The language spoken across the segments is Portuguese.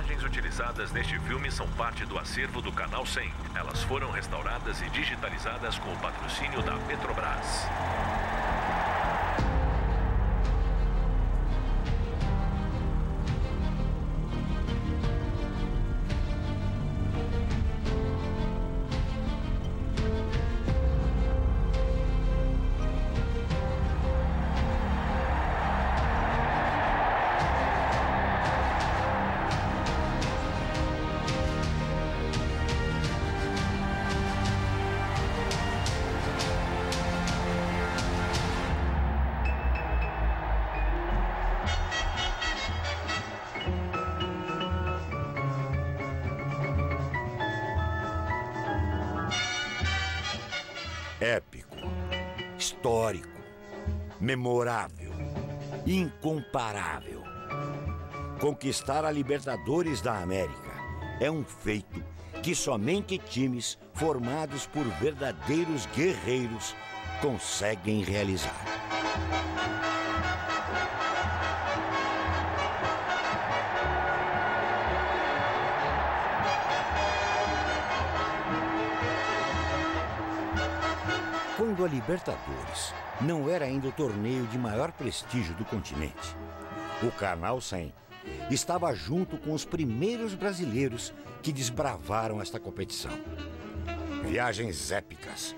imagens utilizadas neste filme são parte do acervo do Canal 100. Elas foram restauradas e digitalizadas com o patrocínio da Petrobras. Épico, histórico, memorável, incomparável. Conquistar a Libertadores da América é um feito que somente times formados por verdadeiros guerreiros conseguem realizar. Quando a Libertadores não era ainda o torneio de maior prestígio do continente, o Canal 100 estava junto com os primeiros brasileiros que desbravaram esta competição. Viagens épicas,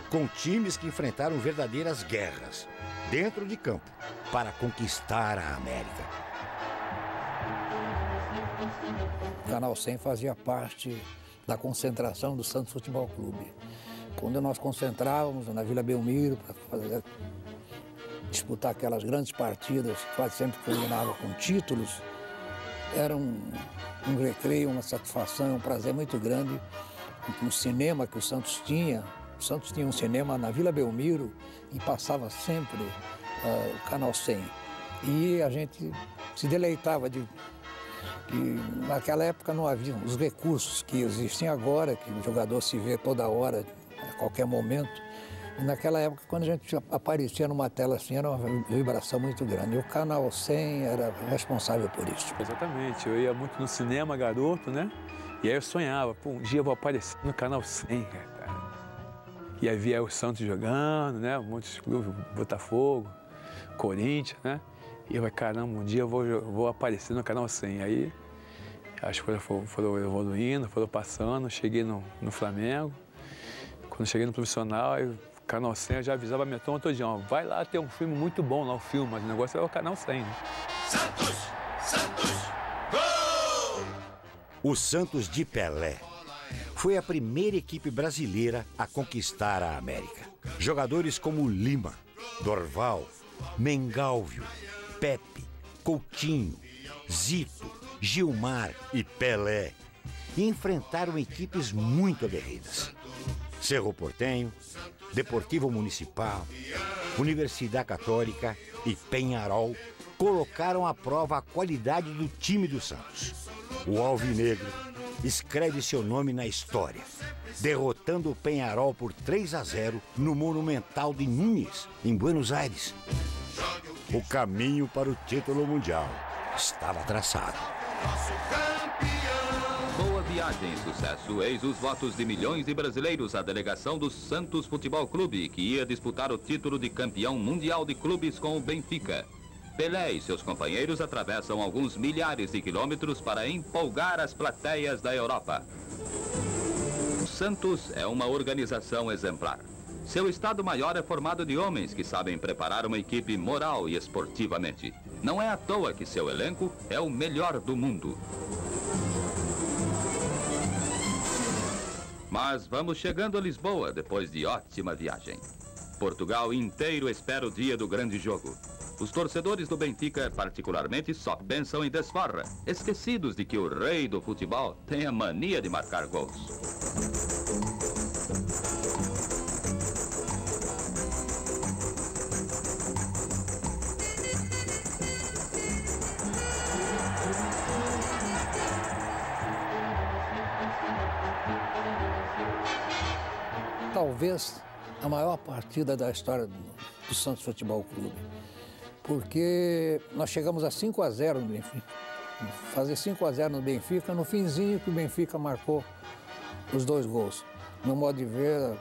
com times que enfrentaram verdadeiras guerras dentro de campo para conquistar a América. O Canal 100 fazia parte da concentração do Santos Futebol Clube. Quando nós concentrávamos na Vila Belmiro para disputar aquelas grandes partidas, quase sempre culminava com títulos, era um recreio, uma satisfação, um prazer muito grande. No cinema que o Santos tinha um cinema na Vila Belmiro e passava sempre o Canal 100. E a gente se deleitava de... E naquela época não havia os recursos que existem agora, que o jogador se vê toda hora, a qualquer momento. E naquela época, quando a gente aparecia numa tela assim, era uma vibração muito grande. E o Canal 100 era responsável por isso. Exatamente. Eu ia muito no cinema, garoto, né? E aí eu sonhava, pô, um dia eu vou aparecer no Canal 100, cara. E aí via o Santos jogando, né? Muitos clubes, Botafogo, Corinthians, né? E eu falei, caramba, um dia eu vou aparecer no Canal 100. Aí as coisas foram evoluindo, foram passando. Cheguei no Flamengo. Quando cheguei no profissional, aí o Canal 100 eu já avisava a minha turma todo dia, ó, vai lá, tem um filme muito bom lá, o filme, mas o negócio é o Canal 100, né? Santos! Santos! Gol! O Santos de Pelé foi a primeira equipe brasileira a conquistar a América. Jogadores como Lima, Dorval, Mengalvio, Pepe, Coutinho, Zito, Gilmar e Pelé enfrentaram equipes muito aguerridas. Cerro Porteño, Deportivo Municipal, Universidade Católica e Peñarol colocaram à prova a qualidade do time do Santos. O Alvinegro escreve seu nome na história, derrotando o Peñarol por 3-0 no Monumental de Núñez, em Buenos Aires. O caminho para o título mundial estava traçado. Boa viagem, sucesso. Eis os votos de milhões de brasileiros à delegação do Santos Futebol Clube, que ia disputar o título de campeão mundial de clubes com o Benfica. Pelé e seus companheiros atravessam alguns milhares de quilômetros para empolgar as plateias da Europa. O Santos é uma organização exemplar. Seu Estado-Maior é formado de homens que sabem preparar uma equipe moral e esportivamente. Não é à toa que seu elenco é o melhor do mundo. Mas vamos chegando a Lisboa depois de ótima viagem. Portugal inteiro espera o dia do grande jogo. Os torcedores do Benfica, particularmente, só pensam em desforra, esquecidos de que o rei do futebol tem a mania de marcar gols. Talvez a maior partida da história do Santos Futebol Clube, porque nós chegamos a 5-0 no Benfica. fazer 5-0 no Benfica, no finzinho que o Benfica marcou os 2 gols. No modo de ver,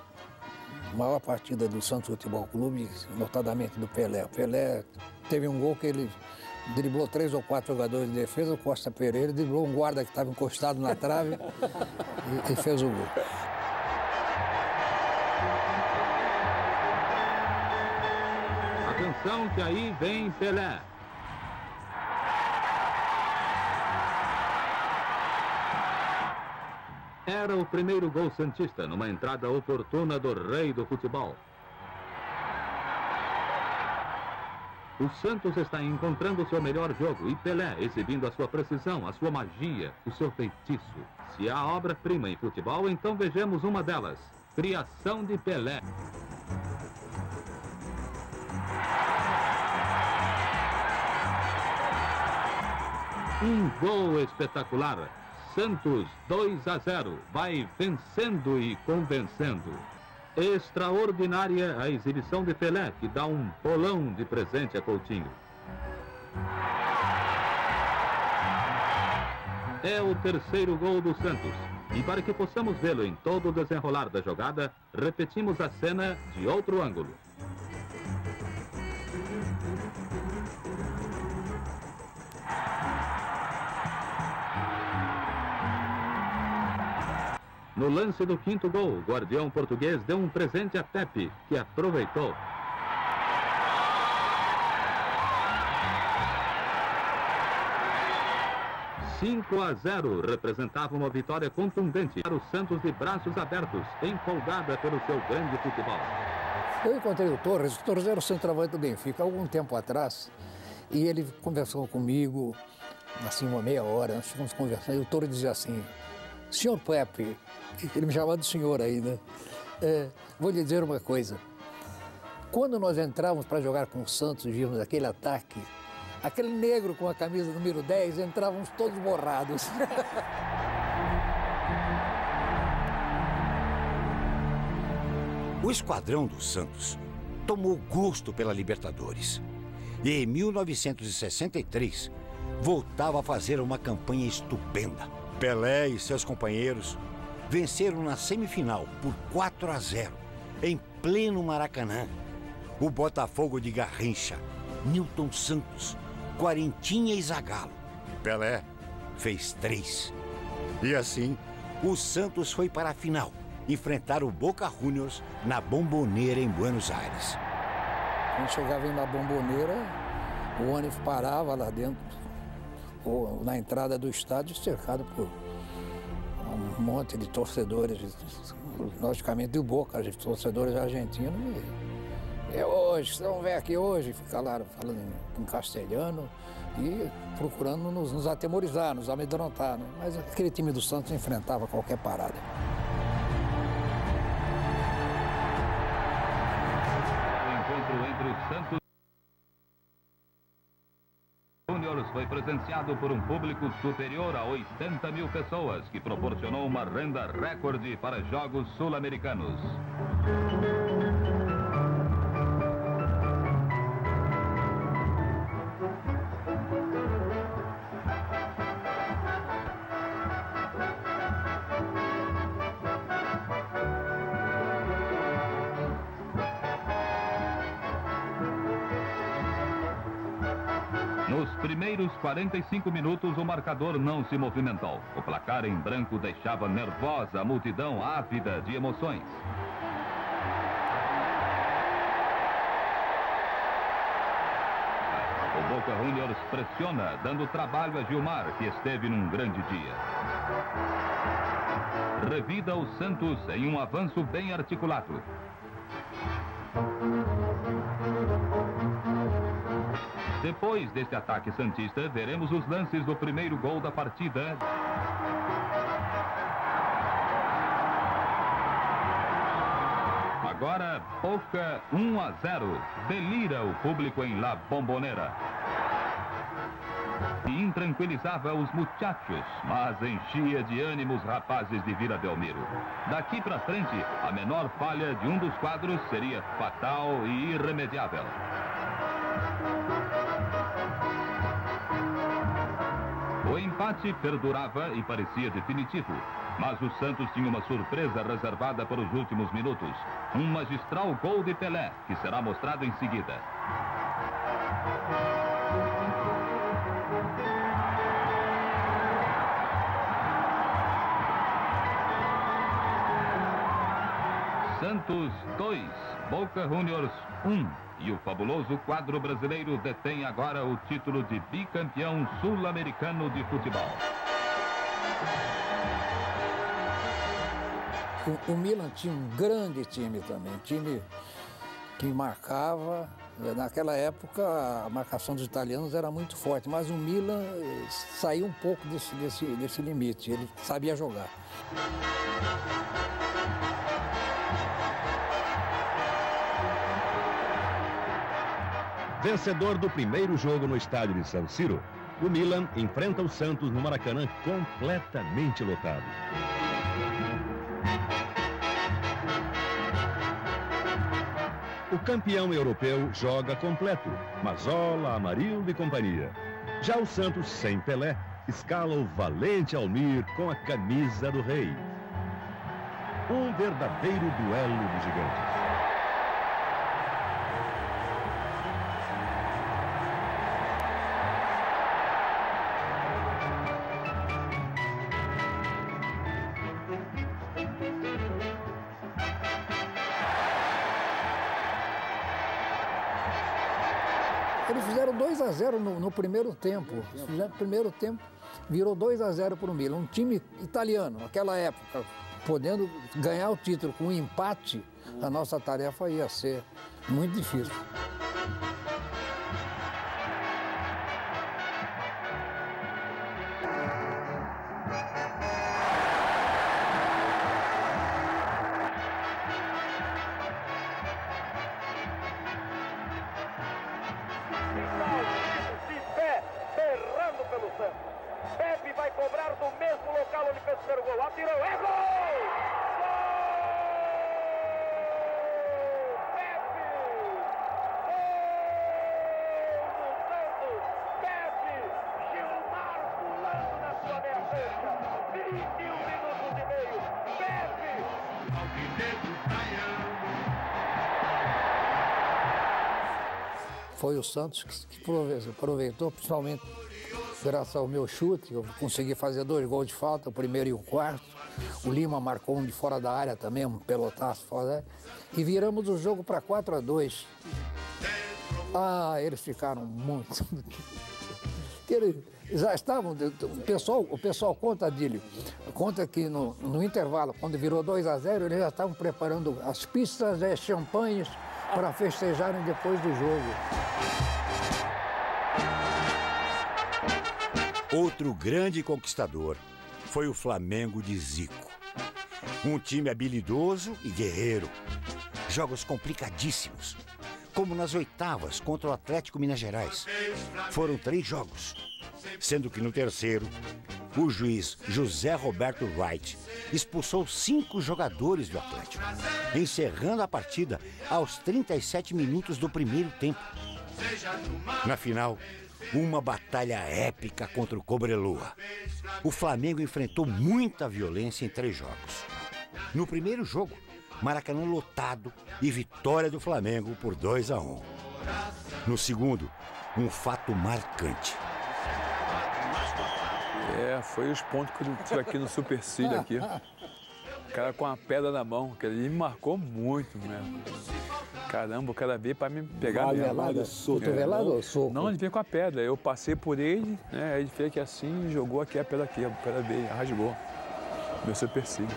a maior partida do Santos Futebol Clube, notadamente do Pelé. O Pelé teve um gol que ele driblou 3 ou 4 jogadores de defesa, o Costa Pereira, driblou um guarda que estava encostado na trave e fez o gol. Atenção que aí vem Pelé. Era o primeiro gol santista numa entrada oportuna do rei do futebol. O Santos está encontrando seu melhor jogo e Pelé exibindo a sua precisão, a sua magia, o seu feitiço. Se há obra-prima em futebol, então vejamos uma delas. Criação de Pelé. Um gol espetacular. Santos 2-0. Vai vencendo e convencendo. Extraordinária a exibição de Pelé, que dá um bolão de presente a Coutinho. É o terceiro gol do Santos. E para que possamos vê-lo em todo o desenrolar da jogada, repetimos a cena de outro ângulo. No lance do 5º gol, o guardião português deu um presente a Pepe, que aproveitou. (5-0) representava uma vitória contundente para o Santos de braços abertos, empolgada pelo seu grande futebol. Eu encontrei o Torres era o centroavante do Benfica, algum tempo atrás, e ele conversou comigo, assim, uma meia hora, nós ficamos conversando, e o Torres dizia assim: senhor Pepe, ele me chamava de senhor ainda, vou lhe dizer uma coisa. Quando nós entrávamos para jogar com o Santos, vimos aquele ataque, aquele negro com a camisa número 10, entrávamos todos borrados. O esquadrão do Santos tomou gosto pela Libertadores e em 1963 voltava a fazer uma campanha estupenda. Pelé e seus companheiros venceram na semifinal por 4-0, em pleno Maracanã. O Botafogo de Garrincha, Nilton Santos, Quarentinha e Zagallo. Pelé fez 3. E assim, o Santos foi para a final, enfrentar o Boca Juniors na Bombonera, em Buenos Aires. Quando chegava na Bombonera, o ônibus parava lá dentro, ou na entrada do estádio, cercado por um monte de torcedores, logicamente do Boca, de torcedores argentinos. É hoje, vocês vão ver aqui hoje, ficar lá falando em castelhano e procurando nos atemorizar, nos amedrontar, né? Mas aquele time do Santos enfrentava qualquer parada. O encontro entre o Santos Juniors foi presenciado por um público superior a 80 mil pessoas, que proporcionou uma renda recorde para jogos sul-americanos. Nos primeiros 45 minutos, o marcador não se movimentou. O placar em branco deixava nervosa a multidão ávida de emoções. O Boca Juniors pressiona, dando trabalho a Gilmar, que esteve num grande dia. Revida o Santos em um avanço bem articulado. Depois deste ataque santista, veremos os lances do primeiro gol da partida. Agora, Boca 1-0. Delira o público em La Bombonera. E intranquilizava os muchachos, mas enchia de ânimo os rapazes de Vila Belmiro. Daqui para frente, a menor falha de um dos quadros seria fatal e irremediável. O empate perdurava e parecia definitivo, mas o Santos tinha uma surpresa reservada para os últimos minutos. Um magistral gol de Pelé, que será mostrado em seguida. Santos 2, Boca Juniors 1. E o fabuloso quadro brasileiro detém agora o título de bicampeão sul-americano de futebol. O Milan tinha um grande time também, time que marcava. Naquela época a marcação dos italianos era muito forte, mas o Milan saiu um pouco desse limite, ele sabia jogar. Vencedor do primeiro jogo no estádio de San Siro, o Milan enfrenta o Santos no Maracanã completamente lotado. O campeão europeu joga completo, Mazzola, Amarildo e companhia. Já o Santos, sem Pelé, escala o valente Almir com a camisa do rei. Um verdadeiro duelo de gigantes. Eles fizeram 2-0 no primeiro tempo. No primeiro tempo, virou 2-0 para o Milan. Um time italiano, naquela época, podendo ganhar o título com um empate, a nossa tarefa ia ser muito difícil. Pepe vai cobrar do mesmo local onde fez o primeiro gol. Atirou, é gol! Gol! Pepe! Gol do Santos! Pepe! Gilmar pulando na sua meia-cancha. 21 minutos e meio. Pepe! Foi o Santos que aproveitou, principalmente graças ao meu chute. Eu consegui fazer 2 gols de falta, o primeiro e o quarto. O Lima marcou um de fora da área também, um pelotaço fora da área. E viramos o jogo para 4-2. Ah, eles ficaram muito... Eles já estavam... O pessoal conta, Adílio, conta que no intervalo, quando virou 2-0, eles já estavam preparando as pistas e champanhes para festejarem depois do jogo. Outro grande conquistador foi o Flamengo de Zico. Um time habilidoso e guerreiro. Jogos complicadíssimos, como nas oitavas contra o Atlético Minas Gerais. Foram 3 jogos, sendo que no terceiro, o juiz José Roberto Wright expulsou 5 jogadores do Atlético, encerrando a partida aos 37 minutos do primeiro tempo. Na final, uma batalha épica contra o Cobreloa. O Flamengo enfrentou muita violência em 3 jogos. No primeiro jogo, Maracanã lotado e vitória do Flamengo por 2-1. No segundo, um fato marcante. Foi os pontos que eu tive aqui no supercílio aqui. O cara com a pedra na mão, que ele me marcou muito mesmo. Caramba, o cara veio para me pegar mesmo. Cotovelado ou soco? Não, ele veio com a pedra. Eu passei por ele, né? Ele fez aqui assim e jogou aqui a pedra veio, rasgou. Meu supercílio.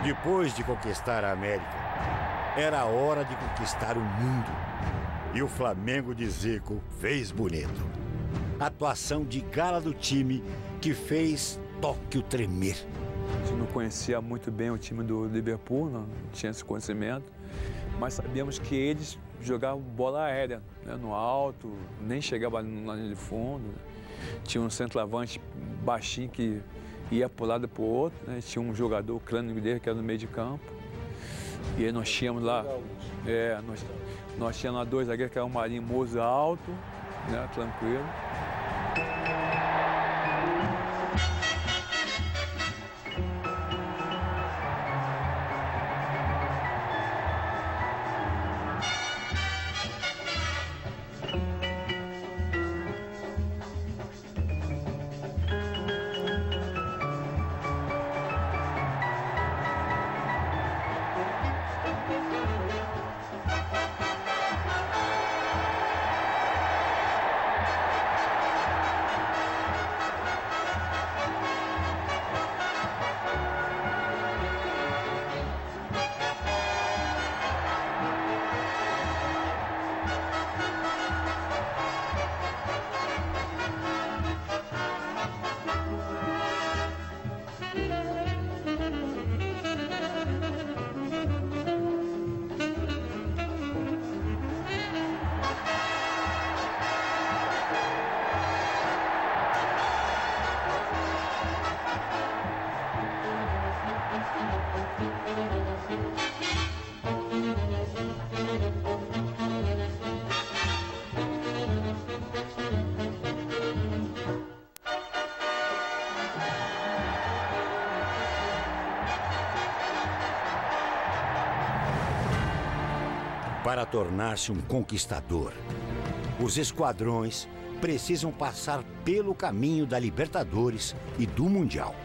Depois de conquistar a América, era a hora de conquistar o mundo. E o Flamengo de Zico fez bonito. Atuação de gala do time que fez Tóquio tremer. A gente não conhecia muito bem o time do Liverpool, não tinha esse conhecimento, mas sabíamos que eles jogavam bola aérea, né, no alto, nem chegava na linha de fundo. Tinha um centroavante baixinho que ia para um lado e para o outro, né? Tinha um jogador, o crânio dele, que era no meio de campo. E aí nós tínhamos lá, nós tínhamos lá dois zagueiros, que era o Marinho Moza alto, né, tranquilo. Para tornar-se um conquistador, os esquadrões precisam passar pelo caminho da Libertadores e do Mundial.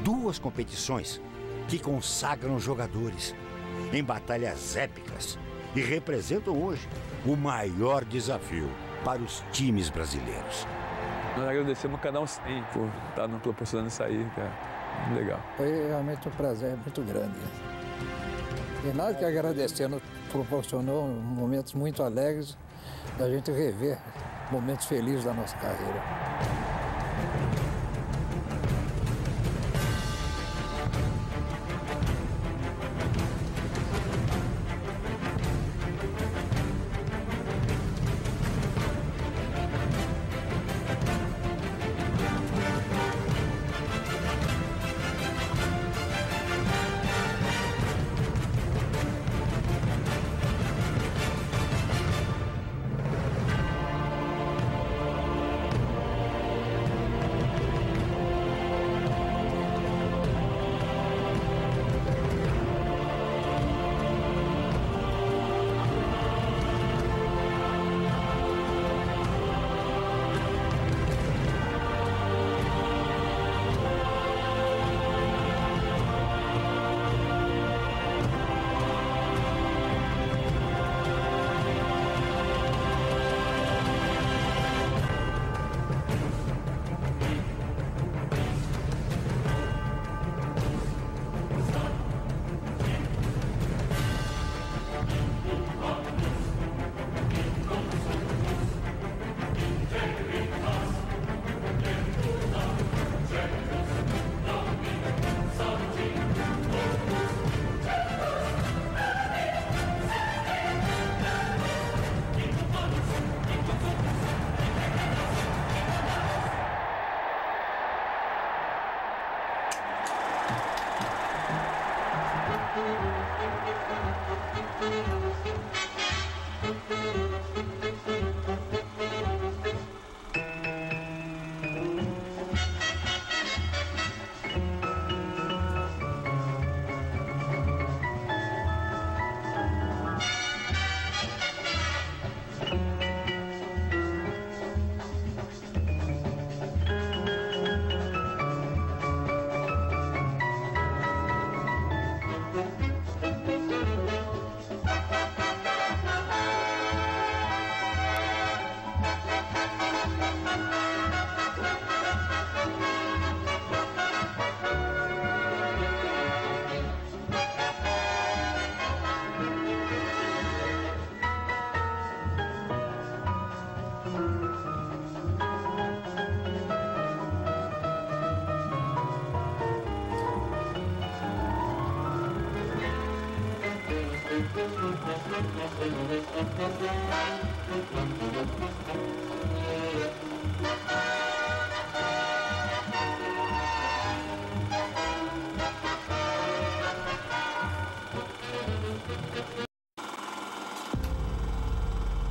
Duas competições que consagram jogadores em batalhas épicas e representam hoje o maior desafio para os times brasileiros. Nós agradecemos o Canal 100 por estar nos proporcionando isso aí, cara. Muito legal. Foi realmente um prazer muito grande. E nada que agradecer, nos proporcionou momentos muito alegres da gente rever momentos felizes da nossa carreira.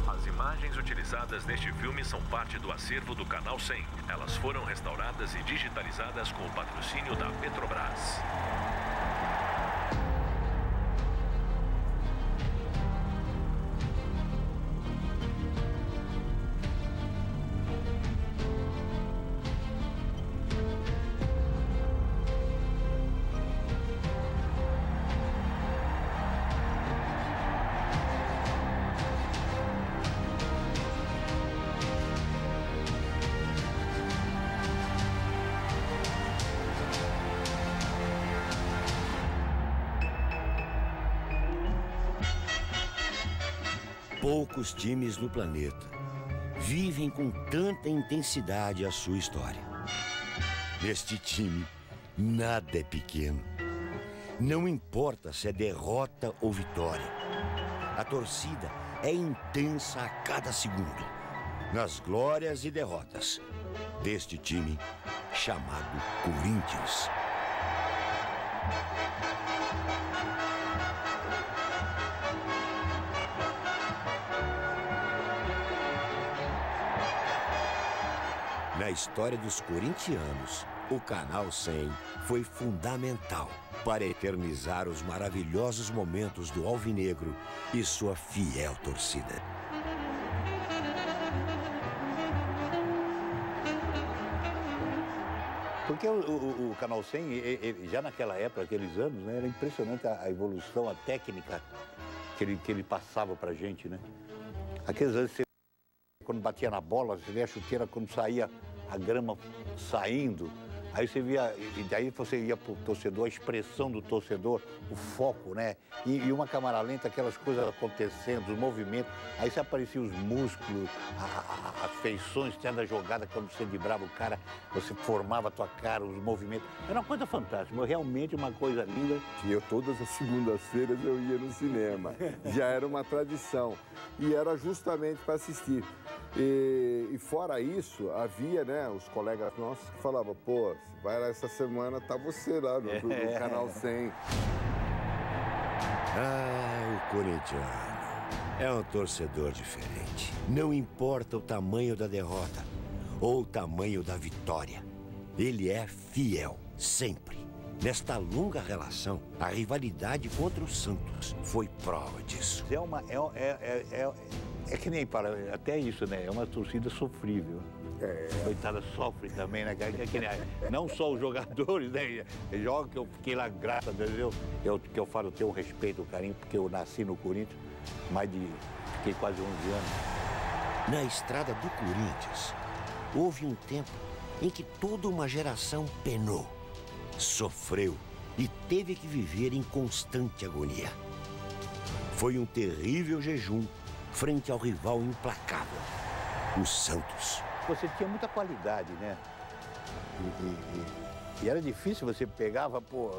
As imagens utilizadas neste filme são parte do acervo do Canal 100. Elas foram restauradas e digitalizadas com o patrocínio da Petrobras. Poucos times no planeta vivem com tanta intensidade a sua história. Neste time, nada é pequeno. Não importa se é derrota ou vitória. A torcida é intensa a cada segundo, nas glórias e derrotas deste time chamado Corinthians. Na história dos corintianos, o Canal 100 foi fundamental para eternizar os maravilhosos momentos do Alvinegro e sua fiel torcida. Porque o Canal 100, já naquela época, aqueles anos, né, era impressionante a evolução, a técnica que ele passava pra gente, né? Aqueles anos, quando batia na bola, você via a chuteira quando saía a grama saindo, aí você via, e daí você ia pro torcedor, a expressão do torcedor, o foco, né? E uma câmera lenta, aquelas coisas acontecendo, os movimentos, aí você aparecia os músculos, as feições da jogada, quando você vibrava o cara, você formava a tua cara, os movimentos. Era uma coisa fantástica, realmente uma coisa linda. Eu, todas as segundas-feiras eu ia no cinema, já era uma tradição, e era justamente para assistir. E fora isso, havia, né, os colegas nossos que falavam, pô, vai lá essa semana, tá você lá no Canal 100. Ah, o corintiano é um torcedor diferente. Não importa o tamanho da derrota ou o tamanho da vitória. Ele é fiel, sempre. Nesta longa relação, a rivalidade contra o Santos foi prova disso. É que nem para até isso, né? É uma torcida sofrível. Coitada, sofre também, né? Não só os jogadores, né? Joga que eu fiquei lá, graças a Deus, eu falo, eu tenho um respeito, um carinho, porque eu nasci no Corinthians, fiquei quase 11 anos. Na estrada do Corinthians, houve um tempo em que toda uma geração penou, sofreu e teve que viver em constante agonia. Foi um terrível jejum frente ao rival implacável, o Santos. Você tinha muita qualidade, né? E era difícil, você pegava, pô,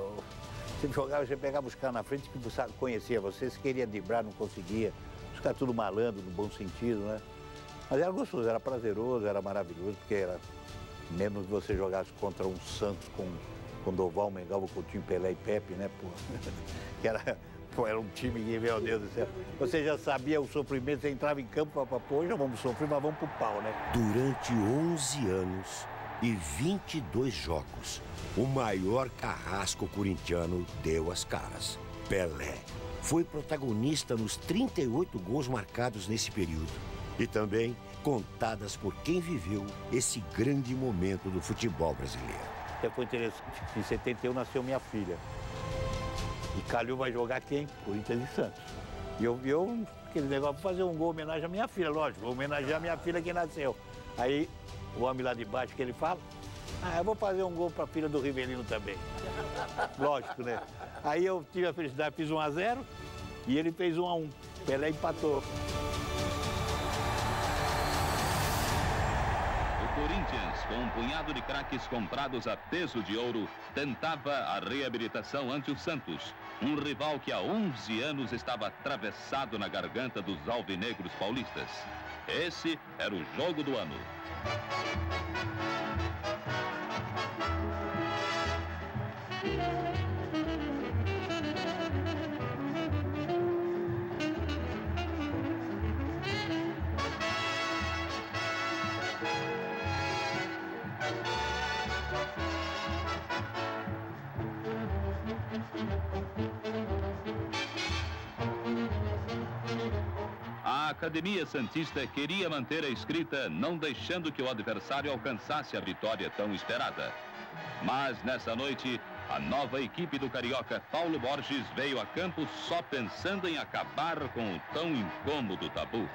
você pegava os caras na frente que você conhecia, você se queria driblar, não conseguia. Os caras tudo malandro, no bom sentido, né? Mas era gostoso, era prazeroso, era maravilhoso, porque era mesmo que você jogasse contra um Santos com Doval, Mengal, Coutinho, Pelé e Pepe, né, pô? Que era um time que, meu Deus do céu, você já sabia o sofrimento, você entrava em campo e falava, pô, hoje vamos sofrer, mas vamos pro pau, né? Durante 11 anos e 22 jogos, o maior carrasco corintiano deu as caras. Pelé foi protagonista nos 38 gols marcados nesse período e também contadas por quem viveu esse grande momento do futebol brasileiro. Até foi interessante, em 71 nasceu minha filha. E Calil vai jogar quem? Corinthians e Santos. E eu aquele negócio, vou fazer um gol, homenagem à minha filha, lógico, vou homenagear a minha filha que nasceu. Aí, o homem lá de baixo que ele fala, eu vou fazer um gol pra filha do Rivelino também. Lógico, né? Aí eu tive a felicidade, fiz 1-0 e ele fez 1-1. Pelé empatou. O Corinthians com um punhado de craques comprados a peso de ouro, tentava a reabilitação ante o Santos, um rival que há 11 anos estava atravessado na garganta dos alvinegros paulistas. Esse era o jogo do ano. A Academia Santista queria manter a escrita, não deixando que o adversário alcançasse a vitória tão esperada. Mas nessa noite, a nova equipe do carioca Paulo Borges veio a campo só pensando em acabar com o tão incômodo tabu.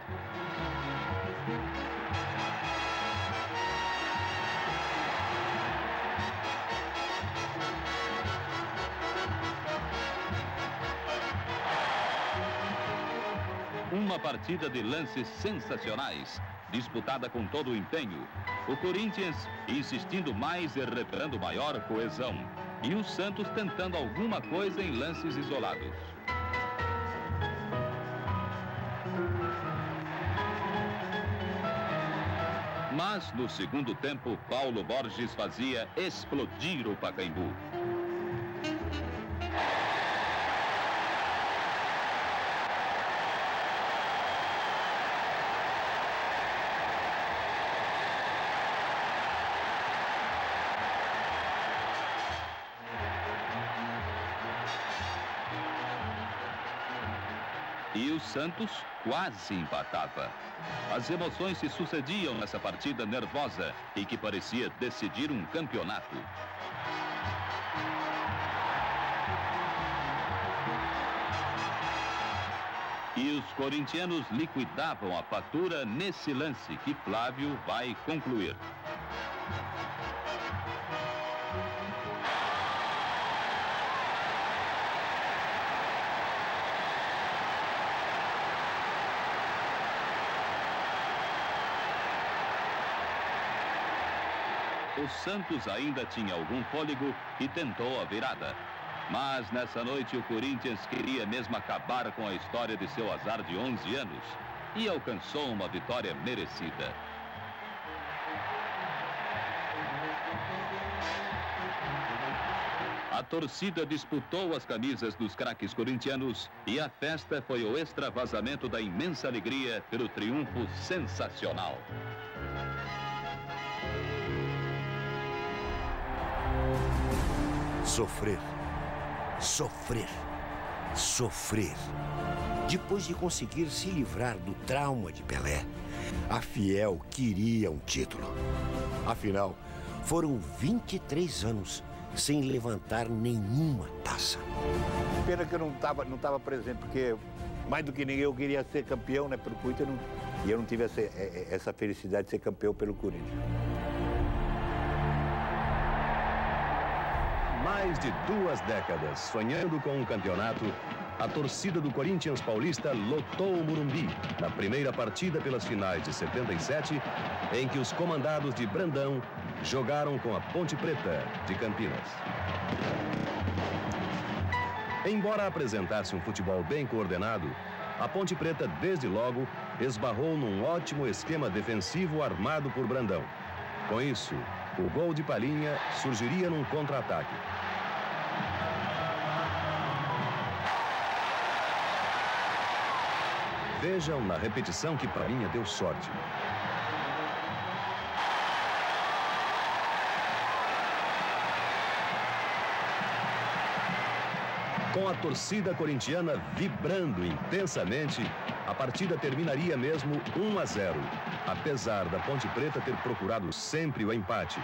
Uma partida de lances sensacionais, disputada com todo o empenho. O Corinthians insistindo mais e revelando maior coesão. E o Santos tentando alguma coisa em lances isolados. Mas no segundo tempo, Paulo Borges fazia explodir o Pacaembu. E o Santos quase empatava. As emoções se sucediam nessa partida nervosa e que parecia decidir um campeonato. E os corintianos liquidavam a fatura nesse lance que Flávio vai concluir. O Santos ainda tinha algum fôlego e tentou a virada. Mas nessa noite o Corinthians queria mesmo acabar com a história de seu azar de 11 anos e alcançou uma vitória merecida. A torcida disputou as camisas dos craques corintianos e a festa foi o extravasamento da imensa alegria pelo triunfo sensacional. Sofrer, sofrer, sofrer. Depois de conseguir se livrar do trauma de Pelé, a Fiel queria um título. Afinal, foram 23 anos sem levantar nenhuma taça. Pena que eu não tava presente, porque mais do que ninguém eu queria ser campeão, né, pelo Corinthians, e eu não tive essa felicidade de ser campeão pelo Corinthians. Mais de 2 décadas sonhando com um campeonato, a torcida do Corinthians paulista lotou o Morumbi na primeira partida pelas finais de 77, em que os comandados de Brandão jogaram com a Ponte Preta de Campinas. Embora apresentasse um futebol bem coordenado, a Ponte Preta, desde logo, esbarrou num ótimo esquema defensivo armado por Brandão. Com isso, o gol de Palhinha surgiria num contra-ataque. Vejam na repetição que Palhinha deu sorte. Com a torcida corintiana vibrando intensamente, a partida terminaria mesmo 1-0, apesar da Ponte Preta ter procurado sempre o empate.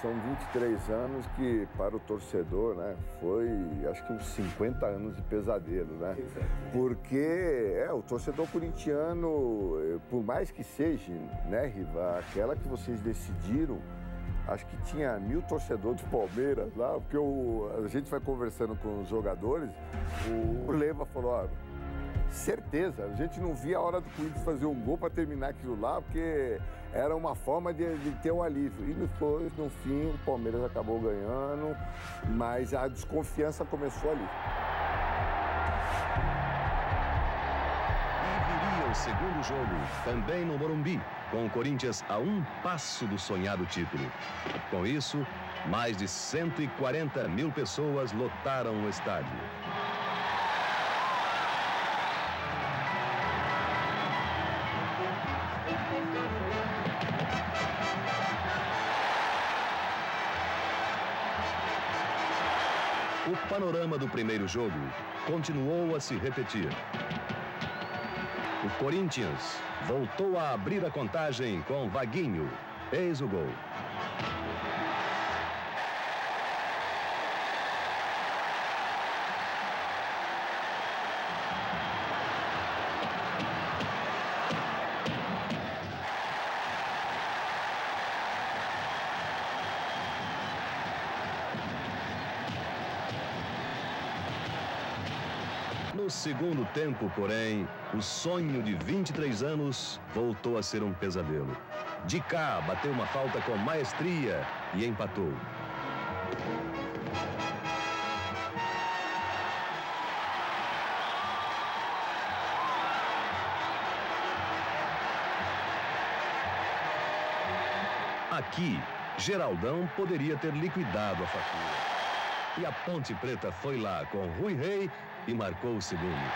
São 23 anos que, para o torcedor, né, foi, acho que uns 50 anos de pesadelo, né? Porque o torcedor corintiano, por mais que seja, né, Riva, aquela que vocês decidiram, acho que tinha 1000 torcedores do Palmeiras lá, porque a gente vai conversando com os jogadores, o Leva falou, certeza. A gente não via a hora do Corinthians fazer um gol para terminar aquilo lá, porque era uma forma de ter um alívio. E depois, no fim, o Palmeiras acabou ganhando, mas a desconfiança começou ali. E viria o segundo jogo, também no Morumbi, com o Corinthians a um passo do sonhado título. Com isso, mais de 140 mil pessoas lotaram o estádio. O panorama do primeiro jogo continuou a se repetir. O Corinthians voltou a abrir a contagem com Vaguinho. Eis o gol. No segundo tempo, porém, o sonho de 23 anos voltou a ser um pesadelo. De cá bateu uma falta com maestria e empatou. Aqui, Geraldão poderia ter liquidado a fatura. E a Ponte Preta foi lá com Rui Rei e marcou o segundo.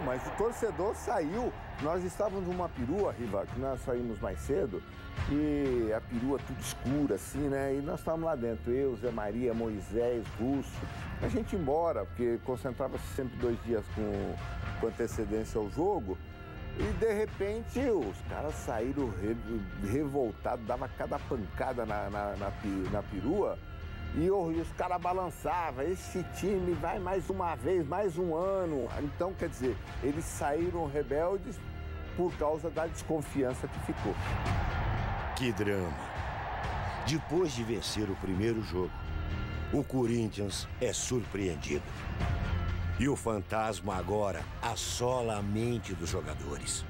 Mas o torcedor saiu. Nós estávamos numa perua, Riva, que nós saímos mais cedo, e a perua tudo escura, assim, né? E nós estávamos lá dentro, eu, Zé Maria, Moisés, Russo. A gente ia embora, porque concentrava-se sempre 2 dias com antecedência ao jogo. E, de repente, os caras saíram revoltados, dava cada pancada na perua. E os caras balançavam, esse time vai mais uma vez, mais um ano. Então, quer dizer, eles saíram rebeldes por causa da desconfiança que ficou. Que drama. Depois de vencer o primeiro jogo, o Corinthians é surpreendido. E o fantasma agora assola a mente dos jogadores.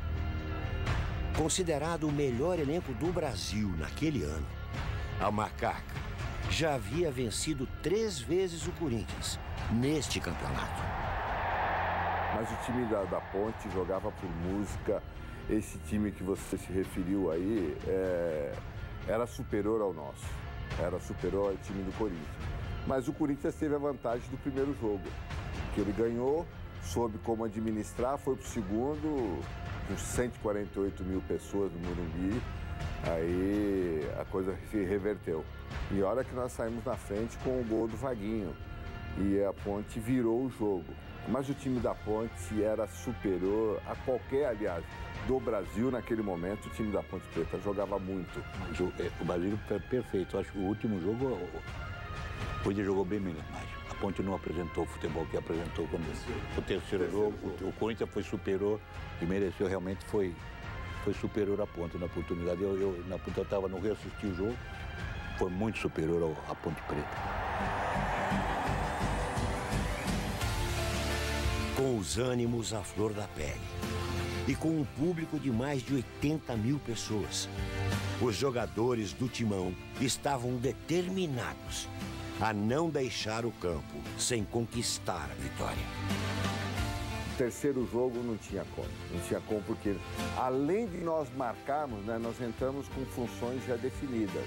Considerado o melhor elenco do Brasil naquele ano, a Macaca já havia vencido 3 vezes o Corinthians neste campeonato. Mas o time da Ponte jogava por música. Esse time que você se referiu aí era superior ao nosso. Era superior ao time do Corinthians. Mas o Corinthians teve a vantagem do primeiro jogo, que ele ganhou, soube como administrar, foi para o segundo, com 148 mil pessoas no Morumbi. Aí a coisa se reverteu. E olha que nós saímos na frente com o gol do Vaguinho. E a Ponte virou o jogo. Mas o time da Ponte era superior a qualquer, aliás, do Brasil naquele momento. O time da Ponte Preta jogava muito. O Brasil foi perfeito. Eu acho que o último jogo, o Corinthians jogou bem menos mais. A Ponte não apresentou o futebol que apresentou quando o terceiro jogo. O Corinthians foi superior e mereceu, realmente foi superior à Ponte na oportunidade. Eu estava no Rio, assisti o jogo, foi muito superior à Ponte Preta. Com os ânimos à flor da pele e com um público de mais de 80 mil pessoas, os jogadores do Timão estavam determinados a não deixar o campo sem conquistar a vitória. O terceiro jogo não tinha como, porque além de nós marcarmos, né, nós entramos com funções já definidas.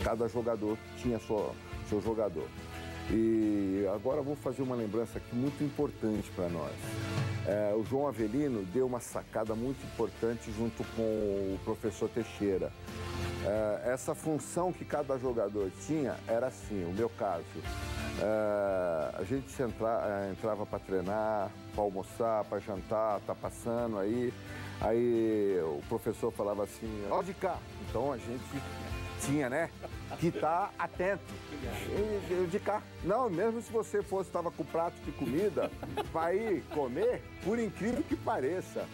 Cada jogador tinha seu jogador. E agora vou fazer uma lembrança aqui muito importante para nós. O João Avelino deu uma sacada muito importante junto com o professor Teixeira. Essa função que cada jogador tinha era assim, o meu caso. A gente entrava para treinar, para almoçar, para jantar, tá passando aí. Aí o professor falava assim, ó de cá. Então a gente tinha, né, que estar atento. E de cá. Não, mesmo se você estava com prato de comida para ir comer, por incrível que pareça.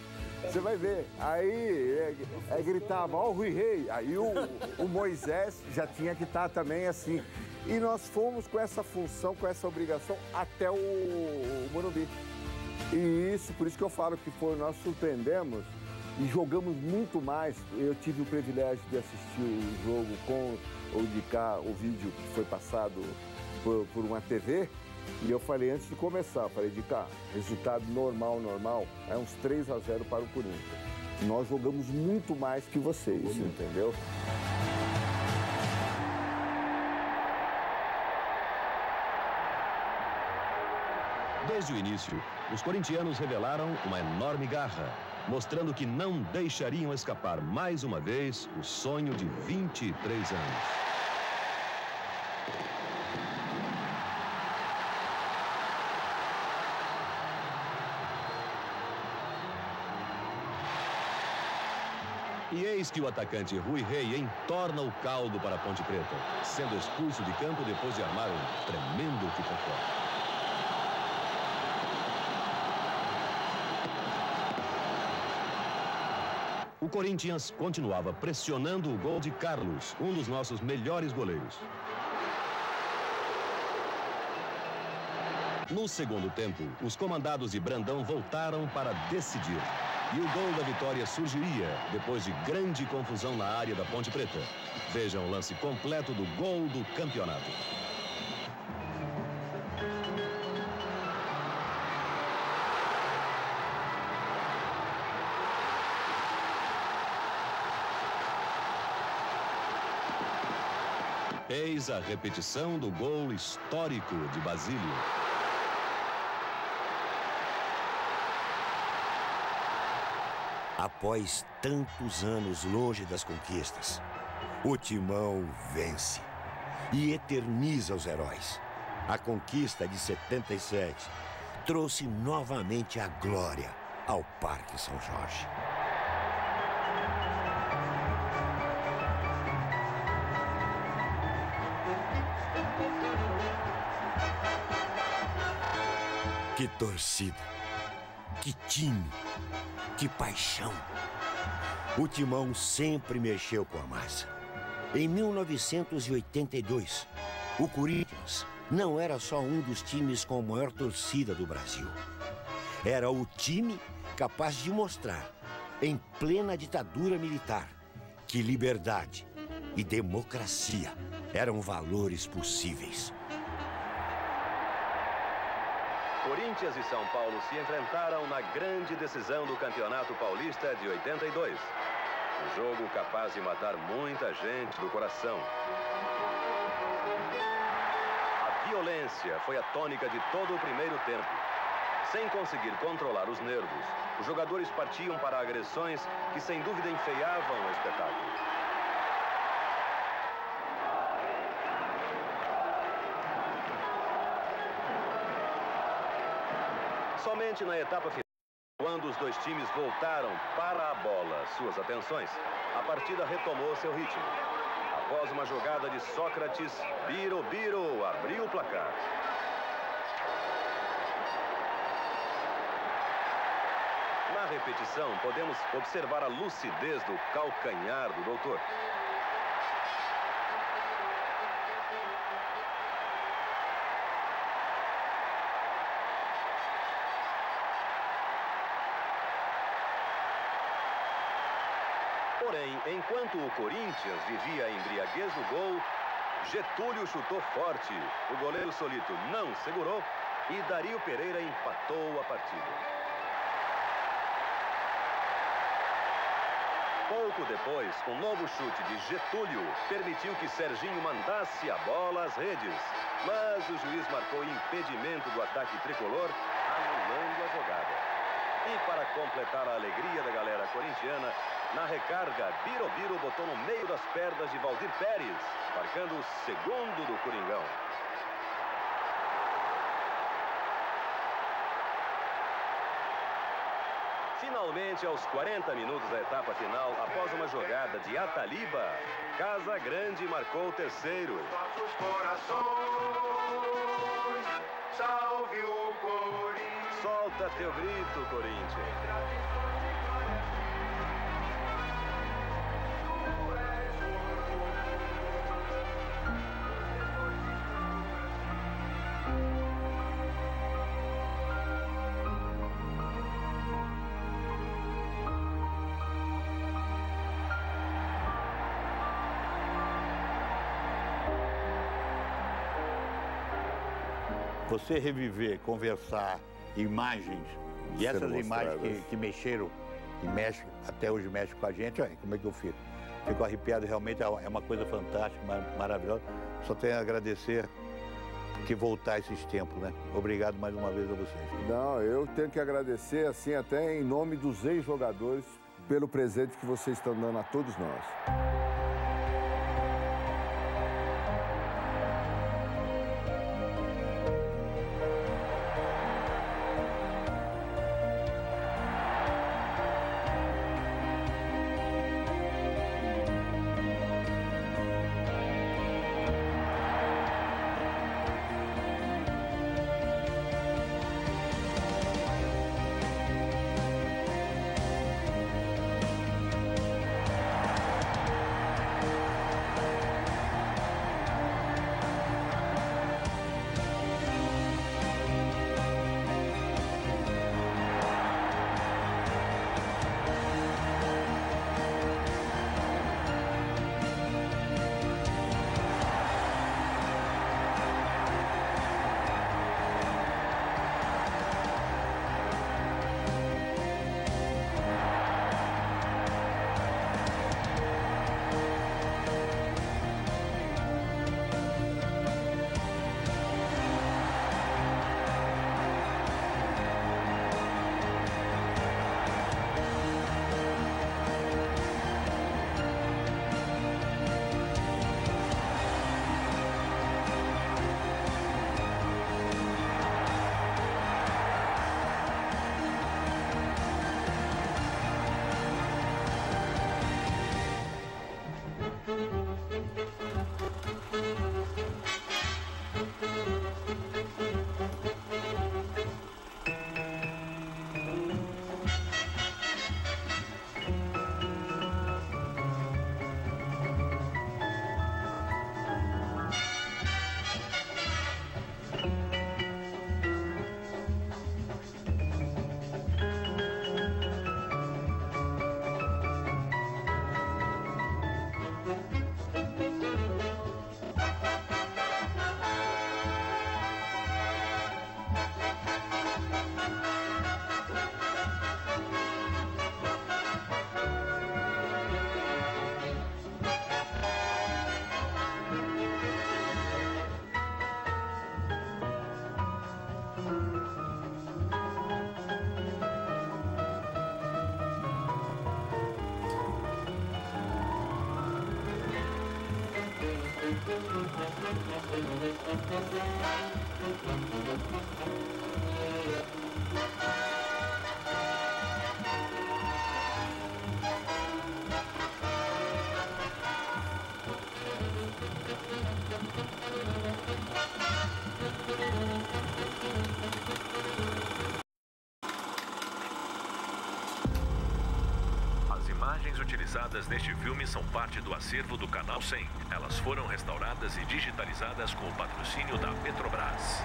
Você vai ver. Aí gritava, ó o Rui Rei. Aí o Moisés já tinha que estar também assim. E nós fomos com essa função, com essa obrigação até o Morumbi. E isso, por isso que eu falo que nós surpreendemos e jogamos muito mais. Eu tive o privilégio de assistir o jogo com ou de cá, o vídeo que foi passado por uma TV. E eu falei antes de começar, falei de cá, resultado normal, é uns 3-0 para o Corinthians. Nós jogamos muito mais que vocês, entendeu? Desde o início, os corintianos revelaram uma enorme garra, mostrando que não deixariam escapar mais uma vez o sonho de 23 anos. E eis que o atacante Rui Rei entorna o caldo para a Ponte Preta, sendo expulso de campo depois de armar um tremendo pipocó. O Corinthians continuava pressionando o gol de Carlos, um dos nossos melhores goleiros. No segundo tempo, os comandados de Brandão voltaram para decidir. E o gol da vitória surgiria depois de grande confusão na área da Ponte Preta. Vejam o lance completo do gol do campeonato. Eis a repetição do gol histórico de Basílio. Após tantos anos longe das conquistas, o Timão vence e eterniza os heróis. A conquista de 77 trouxe novamente a glória ao Parque São Jorge. Que torcida, que time, que paixão. O Timão sempre mexeu com a massa. Em 1982, o Corinthians não era só um dos times com a maior torcida do Brasil. Era o time capaz de mostrar, em plena ditadura militar, que liberdade e democracia eram valores possíveis. Corinthians e São Paulo se enfrentaram na grande decisão do Campeonato Paulista de 82. Um jogo capaz de matar muita gente do coração. A violência foi a tônica de todo o primeiro tempo. Sem conseguir controlar os nervos, os jogadores partiam para agressões que sem dúvida enfeiavam o espetáculo. Somente na etapa final, quando os dois times voltaram para a bola suas atenções, a partida retomou seu ritmo. Após uma jogada de Sócrates, Biro abriu o placar. Na repetição, podemos observar a lucidez do calcanhar do doutor. Porém, enquanto o Corinthians vivia a embriaguez do gol, Getúlio chutou forte. O goleiro Solito não segurou e Dario Pereira empatou a partida. Pouco depois, um novo chute de Getúlio permitiu que Serginho mandasse a bola às redes. Mas o juiz marcou impedimento do ataque tricolor, anulando a jogada. E para completar a alegria da galera corintiana, na recarga, Biro botou no meio das pernas de Valdir Pérez, marcando o segundo do Coringão. Finalmente, aos 40 minutos da etapa final, após uma jogada de Ataliba, Casa Grande marcou o terceiro. Nossos corações, salve o Corinthians. Solta teu grito, Corinthians. você reviver, conversar, imagens, e essas imagens que mexeram, que mexem, até hoje mexem com a gente, olha como é que eu fico. Fico arrepiado, realmente é uma coisa fantástica, maravilhosa. Só tenho a agradecer que voltar esses tempos, né? Obrigado mais uma vez a vocês. Não, eu tenho que agradecer, assim, até em nome dos ex-jogadores, pelo presente que vocês estão dando a todos nós. As imagens utilizadas neste filme são parte do acervo do Canal 100. Elas foram restauradas e digitalizadas com o patrocínio da Petrobras.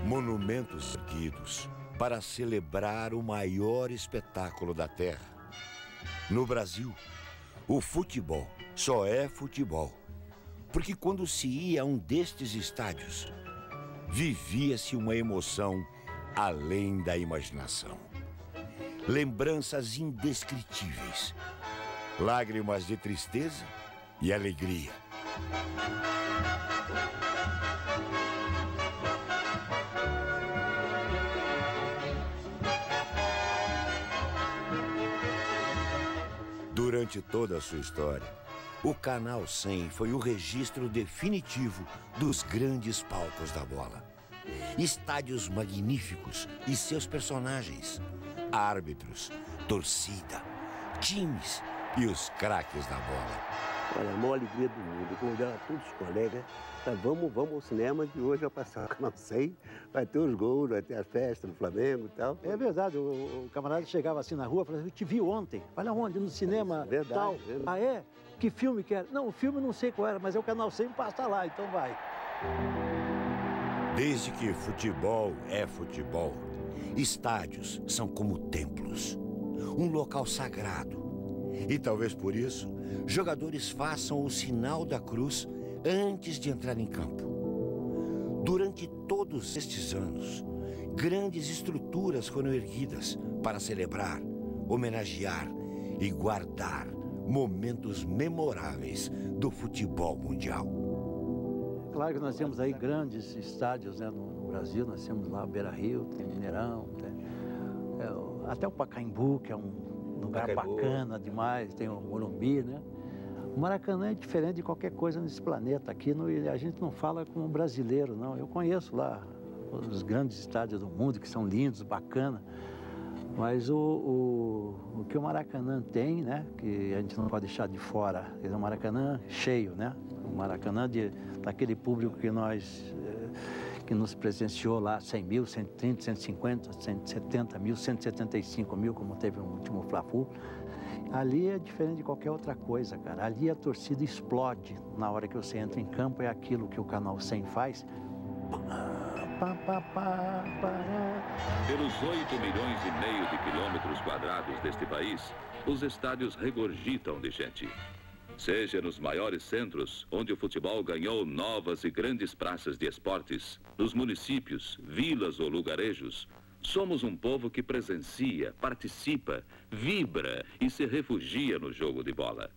Monumentos erguidos para celebrar o maior espetáculo da Terra. No Brasil, o futebol só é futebol, porque quando se ia a um destes estádios, vivia-se uma emoção além da imaginação. Lembranças indescritíveis, lágrimas de tristeza e alegria. Durante toda a sua história, o Canal 100 foi o registro definitivo dos grandes palcos da bola. Estádios magníficos e seus personagens, árbitros, torcida, times e os craques da bola. Olha, a maior alegria do mundo. Eu convidar a todos os colegas, tá, vamos ao cinema, que hoje vai passar o Canal 100, vai ter os gols, vai ter a festa no Flamengo e tal. É verdade, o camarada chegava assim na rua e falava, eu te vi ontem. Olha onde? No cinema, verdade, tal. verdade. Ah, é? Que filme que era? Não, o filme não sei qual era, mas é o Canal 100, passa lá, então vai. Desde que futebol é futebol, estádios são como templos, um local sagrado. E talvez por isso, jogadores façam o sinal da cruz antes de entrar em campo. Durante todos estes anos, grandes estruturas foram erguidas para celebrar, homenagear e guardar momentos memoráveis do futebol mundial. Claro que nós temos aí grandes estádios, né, no Brasil, nós temos lá o Beira-Rio, tem Mineirão, até o Pacaembu, que é um lugar bacana demais, tem o Morumbi, né? O Maracanã é diferente de qualquer coisa nesse planeta. Aqui a gente não fala como brasileiro, não. Eu conheço lá os grandes estádios do mundo, que são lindos, bacanas. Mas o que o Maracanã tem, né? Que a gente não pode deixar de fora, é um Maracanã cheio, né? O Maracanã daquele público que nos presenciou lá, 100 mil, 130, 150, 170 mil, 175 mil, como teve no último Fla-Flu. Ali é diferente de qualquer outra coisa, cara. Ali a torcida explode na hora que você entra em campo, é aquilo que o Canal 100 faz. Pelos 8,5 milhões de quilômetros quadrados deste país, os estádios regurgitam de gente. Seja nos maiores centros, onde o futebol ganhou novas e grandes praças de esportes, nos municípios, vilas ou lugarejos, somos um povo que presencia, participa, vibra e se refugia no jogo de bola.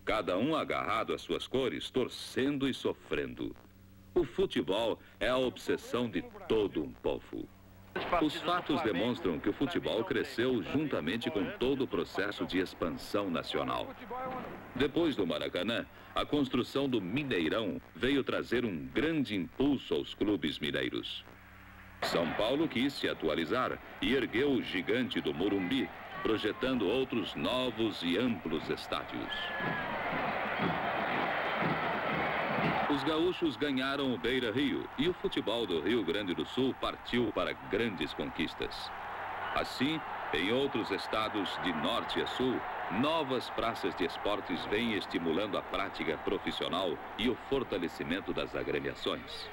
Cada um agarrado às suas cores, torcendo e sofrendo. O futebol é a obsessão de todo um povo. Os fatos demonstram que o futebol cresceu juntamente com todo o processo de expansão nacional. Depois do Maracanã, a construção do Mineirão veio trazer um grande impulso aos clubes mineiros. São Paulo quis se atualizar e ergueu o gigante do Morumbi, projetando outros novos e amplos estádios. Os gaúchos ganharam o Beira-Rio e o futebol do Rio Grande do Sul partiu para grandes conquistas. Assim, em outros estados de norte a sul, novas praças de esportes vêm estimulando a prática profissional e o fortalecimento das agremiações.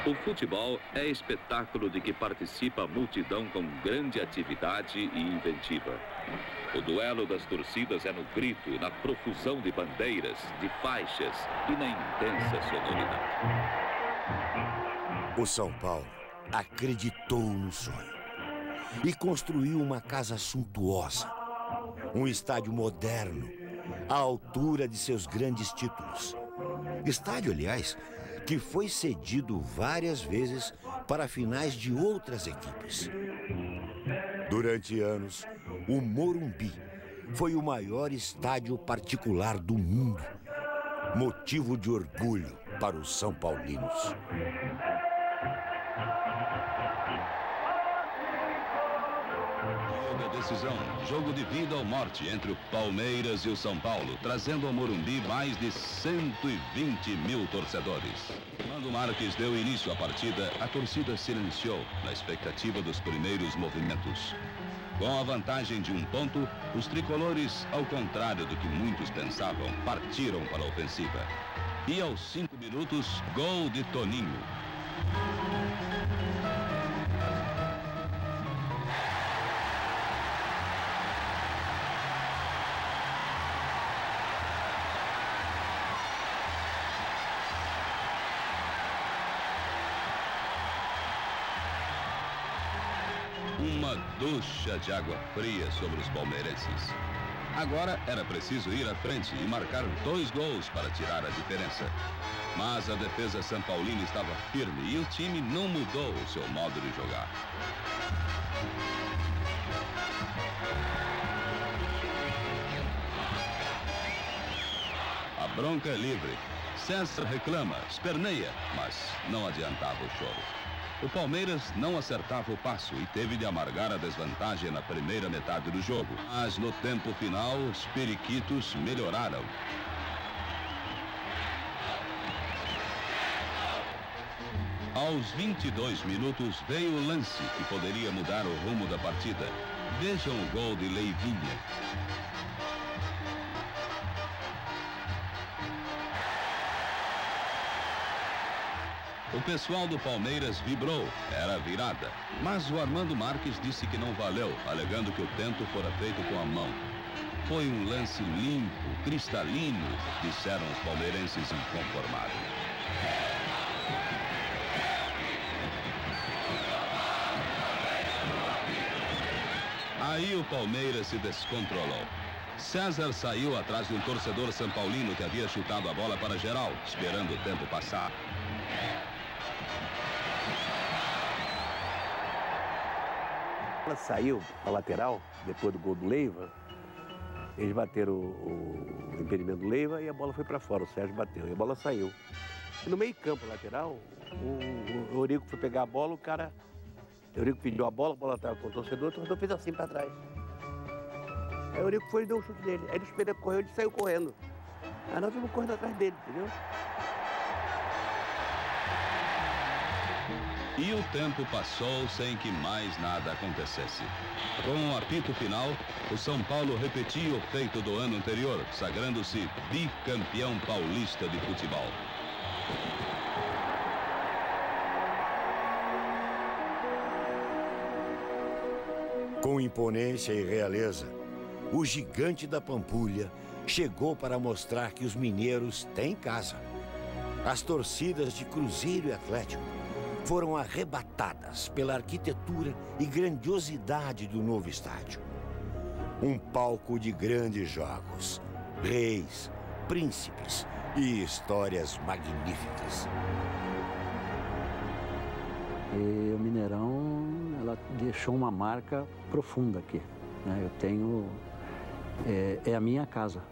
O futebol é espetáculo de que participa a multidão com grande atividade e inventiva. O duelo das torcidas é no grito, na profusão de bandeiras, de faixas e na intensa sonoridade. O São Paulo acreditou no sonho e construiu uma casa suntuosa, um estádio moderno, à altura de seus grandes títulos. Estádio, aliás, que foi cedido várias vezes para finais de outras equipes. Durante anos, o Morumbi foi o maior estádio particular do mundo, motivo de orgulho para os são paulinos. Decisão, jogo de vida ou morte entre o Palmeiras e o São Paulo, trazendo ao Morumbi mais de 120 mil torcedores. Quando Marques deu início à partida, a torcida silenciou na expectativa dos primeiros movimentos. Com a vantagem de 1 ponto, os tricolores, ao contrário do que muitos pensavam, partiram para a ofensiva. E aos 5 minutos, gol de Toninho. Uma ducha de água fria sobre os palmeirenses. Agora era preciso ir à frente e marcar 2 gols para tirar a diferença. Mas a defesa São Paulina estava firme e o time não mudou o seu modo de jogar. A bronca é livre. César reclama, esperneia, mas não adiantava o choro. O Palmeiras não acertava o passo e teve de amargar a desvantagem na primeira metade do jogo. Mas no tempo final, os periquitos melhoraram. Aos 22 minutos veio o lance que poderia mudar o rumo da partida. Vejam o gol de Leivinha. O pessoal do Palmeiras vibrou, era virada. Mas o Armando Marques disse que não valeu, alegando que o tento fora feito com a mão. Foi um lance limpo, cristalino, disseram os palmeirenses inconformados. Aí o Palmeiras se descontrolou. César saiu atrás de um torcedor são paulino que havia chutado a bola para geral, esperando o tempo passar. Ela saiu a lateral, depois do gol do Leiva, eles bateram o impedimento do Leiva e a bola foi para fora, o Sérgio bateu e a bola saiu. E no meio campo lateral, o Eurico foi pegar a bola, o Eurico pediu a bola estava com o torcedor fez assim para trás. Aí o Eurico foi e deu um chute nele, aí ele esperou correr, ele saiu correndo. Aí nós fomos correndo atrás dele, entendeu? E o tempo passou sem que mais nada acontecesse. Com o apito final, o São Paulo repetia o feito do ano anterior, sagrando-se bicampeão paulista de futebol. Com imponência e realeza, o gigante da Pampulha chegou para mostrar que os mineiros têm casa. As torcidas de Cruzeiro e Atlético foram arrebatadas pela arquitetura e grandiosidade do novo estádio. Um palco de grandes jogos, reis, príncipes e histórias magníficas. E o Mineirão, ela deixou uma marca profunda aqui, né? Eu tenho... É a minha casa.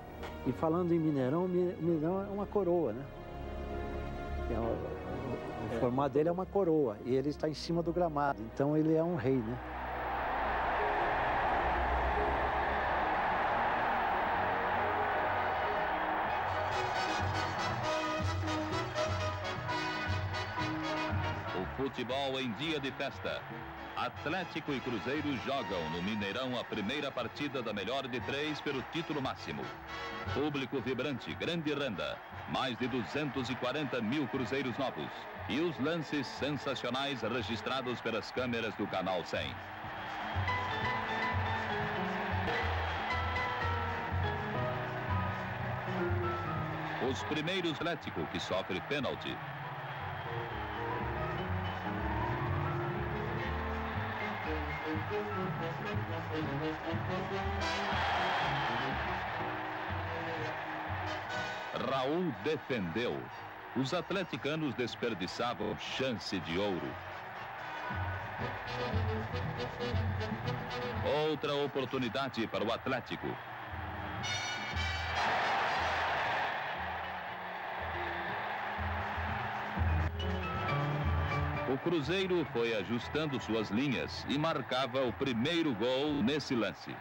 E falando em Mineirão, o Mineirão é uma coroa, né? O formato dele é uma coroa e ele está em cima do gramado, então ele é um rei, né? O futebol em dia de festa. Atlético e Cruzeiro jogam no Mineirão a primeira partida da melhor de 3 pelo título máximo. Público vibrante, grande renda, mais de 240 mil cruzeiros novos e os lances sensacionais registrados pelas câmeras do Canal 100. Os primeiros Atlético que sofre pênalti. Raul defendeu. Os atleticanos desperdiçavam chance de ouro. Outra oportunidade para o Atlético. O Cruzeiro foi ajustando suas linhas e marcava o primeiro gol nesse lance.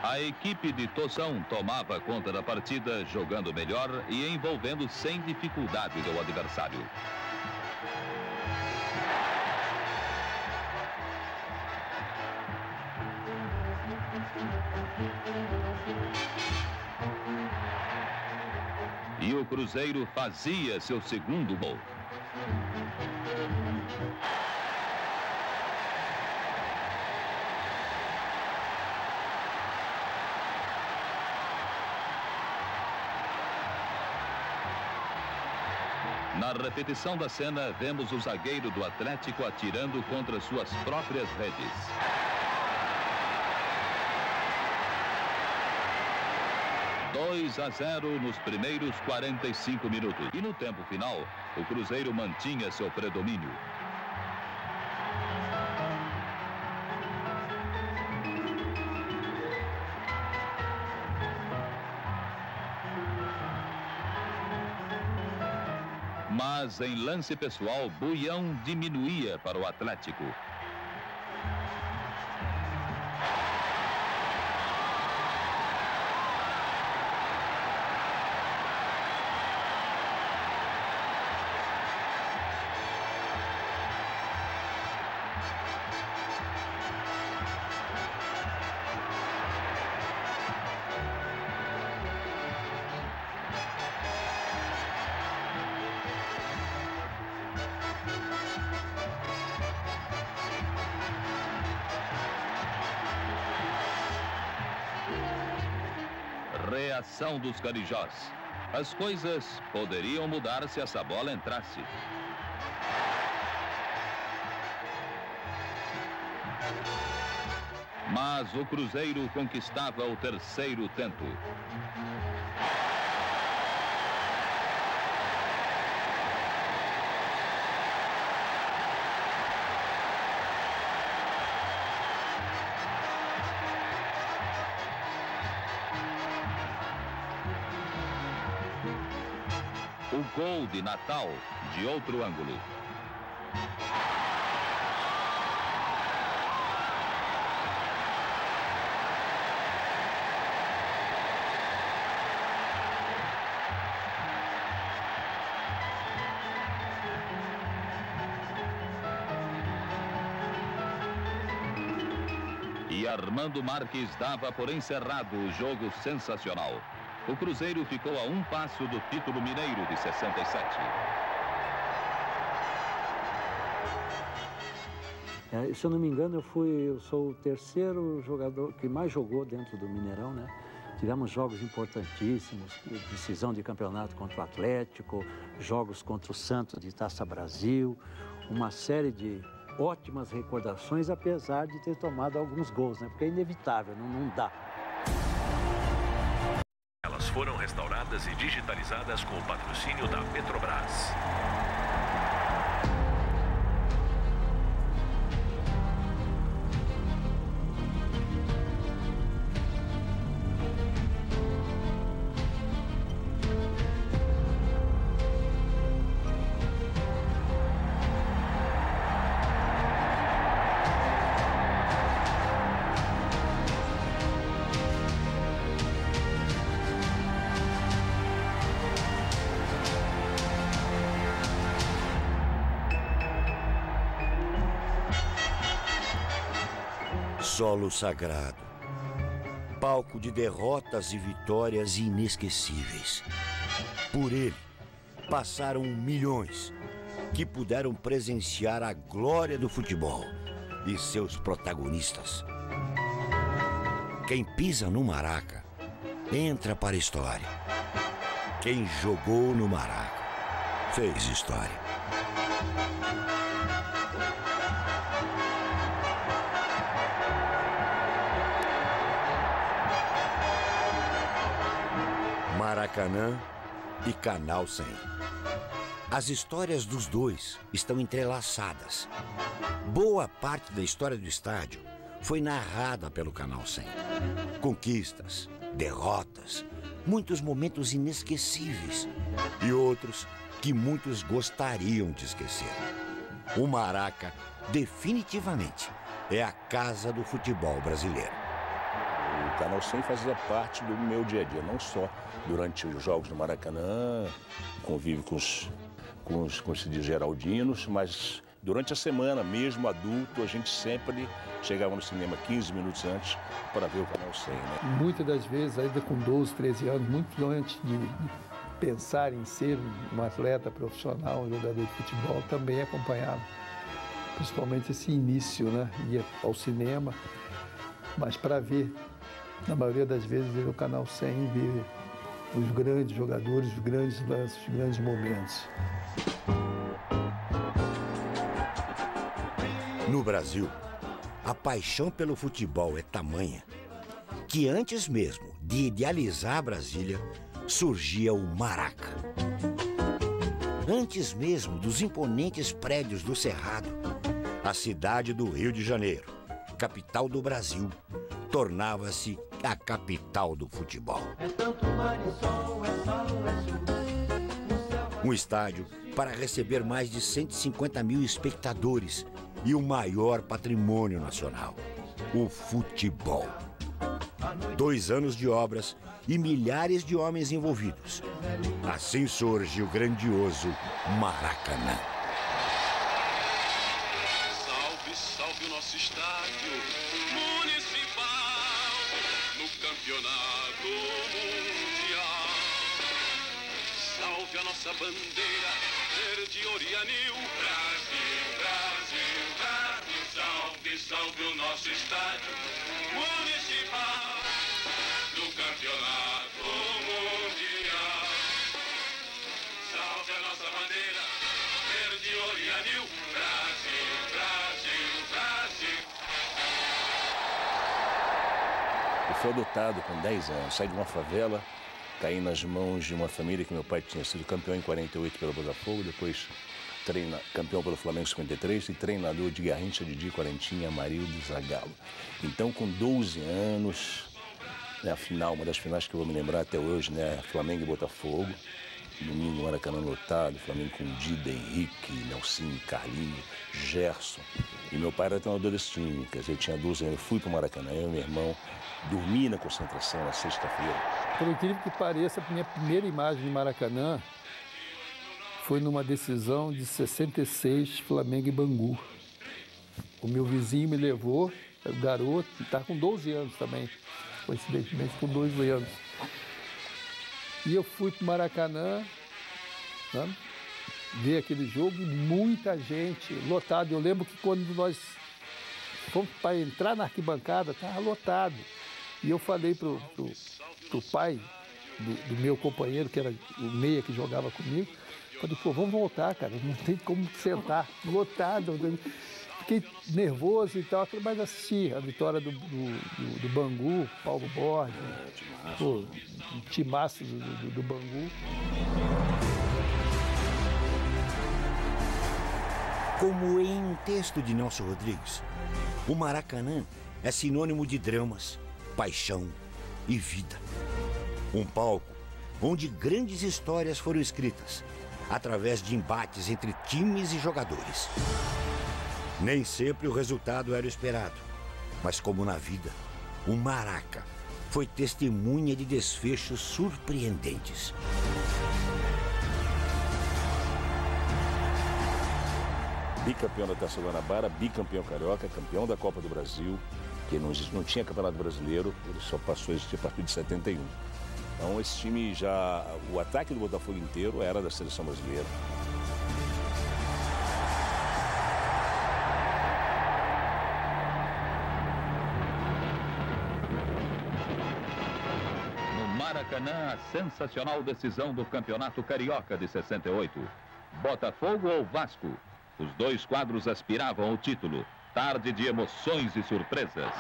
A equipe de Toção tomava conta da partida, jogando melhor e envolvendo sem dificuldade o adversário. E o Cruzeiro fazia seu segundo gol. Na repetição da cena, vemos o zagueiro do Atlético atirando contra suas próprias redes. 2-0 nos primeiros 45 minutos. E no tempo final, o Cruzeiro mantinha seu predomínio. Mas em lance pessoal, Buião diminuía para o Atlético. Reação dos carijós. As coisas poderiam mudar se essa bola entrasse. Mas o Cruzeiro conquistava o terceiro tento. O gol de Natal, de outro ângulo. E Armando Marques dava por encerrado o jogo sensacional. O Cruzeiro ficou a um passo do título mineiro de 67. Se eu não me engano, eu sou o terceiro jogador que mais jogou dentro do Mineirão, né? Tivemos jogos importantíssimos, decisão de campeonato contra o Atlético, jogos contra o Santos de Taça Brasil, uma série de ótimas recordações, apesar de ter tomado alguns gols, né? Porque é inevitável, não dá. Elas foram restauradas e digitalizadas com o patrocínio da Petrobras. Solo sagrado, palco de derrotas e vitórias inesquecíveis. Por ele, passaram milhões que puderam presenciar a glória do futebol e seus protagonistas. Quem pisa no Maraca, entra para a história. Quem jogou no Maraca, fez história. Maracanã e Canal 100. As histórias dos dois estão entrelaçadas. Boa parte da história do estádio foi narrada pelo Canal 100. Conquistas, derrotas, muitos momentos inesquecíveis e outros que muitos gostariam de esquecer. O Maraca, definitivamente, é a casa do futebol brasileiro. O Canal 100 fazia parte do meu dia a dia, não só durante os jogos no Maracanã, convive com os geraldinos, mas durante a semana, mesmo adulto, a gente sempre chegava no cinema 15 minutos antes para ver o Canal 100, né? Muitas das vezes, ainda com 12, 13 anos, muito antes de pensar em ser um atleta profissional, um jogador de futebol, também acompanhava, principalmente esse início, né? Ia ao cinema, mas para ver, na maioria das vezes, ir no Canal 100 ver os grandes jogadores, os grandes lances, os grandes momentos. No Brasil, a paixão pelo futebol é tamanha que antes mesmo de idealizar Brasília, surgia o Maraca. Antes mesmo dos imponentes prédios do Cerrado, a cidade do Rio de Janeiro, capital do Brasil, tornava-se a capital do futebol. Um estádio para receber mais de 150 mil espectadores e o maior patrimônio nacional, o futebol. 2 anos de obras e milhares de homens envolvidos. Assim surge o grandioso Maracanã. Salve, salve o nosso estádio municipal no campeonato mundial. Salve a nossa bandeira verde, ouro e anil. Brasil, Brasil, Brasil. Salve, salve o nosso estádio municipal no campeonato mundial. Salve a nossa bandeira verde, ouro e anil. Brasil, Brasil, Brasil. Eu fui adotado com 10 anos, saí de uma favela, caí nas mãos de uma família que meu pai tinha sido campeão em 48 pelo Botafogo, depois campeão pelo Flamengo em 53 e treinador de Garrincha, Didi, Quarentinha, Amarildo, Zagallo. Então, com 12 anos, né, a final, uma das finais que eu vou me lembrar até hoje, né, Flamengo e Botafogo, domingo, Maracanã lotado, Flamengo com Dida, Henrique, Nelsinho, Carlinhos, Gerson. E meu pai era treinador desse time, quer dizer, eu tinha 12 anos, eu fui para o Maracanã, eu e meu irmão, dormi na concentração na sexta-feira. Por incrível que pareça, a minha primeira imagem de Maracanã foi numa decisão de 66, Flamengo e Bangu. O meu vizinho me levou, o garoto, estava com 12 anos também, coincidentemente com 12 anos. E eu fui para o Maracanã, né, ver aquele jogo, e muita gente, lotado. Eu lembro que quando nós fomos para entrar na arquibancada, estava lotado. E eu falei pro pai do meu companheiro, que era o meia que jogava comigo, falei, pô, vamos voltar, cara, não tem como sentar, lotado. Fiquei nervoso e tal, mas assisti a vitória do Bangu, Paulo Borges, pô, um timaço do Bangu. Como em um texto de Nelson Rodrigues, o Maracanã é sinônimo de dramas, paixão e vida. Um palco onde grandes histórias foram escritas, através de embates entre times e jogadores. Nem sempre o resultado era o esperado, mas como na vida, o Maraca foi testemunha de desfechos surpreendentes. Bicampeão da Taça Guanabara, bicampeão carioca, campeão da Copa do Brasil, que não tinha campeonato brasileiro, ele só passou a existir a partir de 71. Então esse time já, o ataque do Botafogo inteiro era da seleção brasileira. No Maracanã, a sensacional decisão do Campeonato Carioca de 68. Botafogo ou Vasco? Os dois quadros aspiravam ao título. Tarde de emoções e surpresas.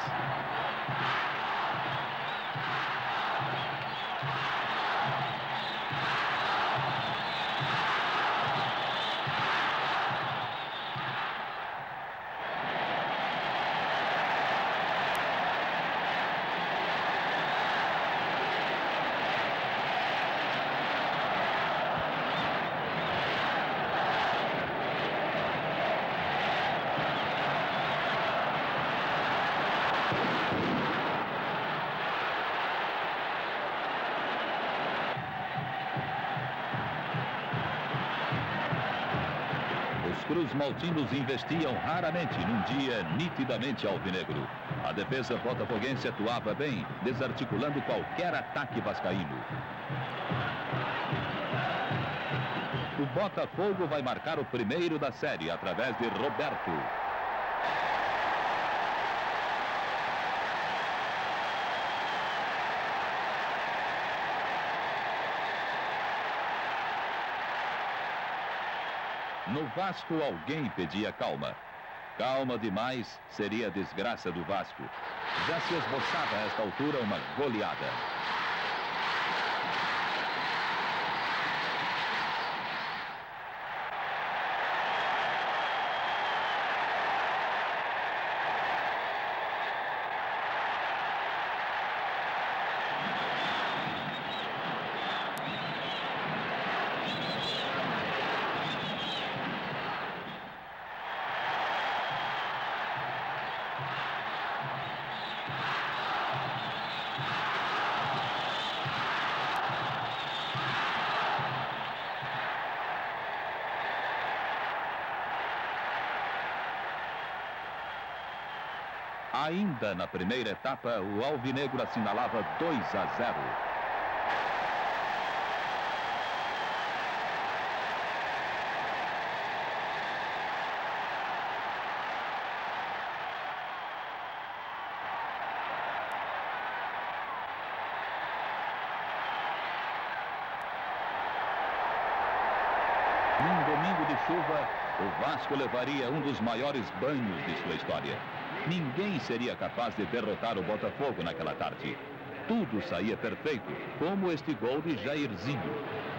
Os maltinos investiam raramente num dia nitidamente alvinegro. A defesa botafoguense atuava bem, desarticulando qualquer ataque vascaíno. O Botafogo vai marcar o primeiro da série através de Roberto. No Vasco, alguém pedia calma. Calma demais seria a desgraça do Vasco. Já se esboçava a esta altura uma goleada. Ainda na primeira etapa, o alvinegro assinalava 2-0. Num domingo de chuva, o Vasco levaria um dos maiores banhos de sua história. Ninguém seria capaz de derrotar o Botafogo naquela tarde. Tudo saía perfeito, como este gol de Jairzinho.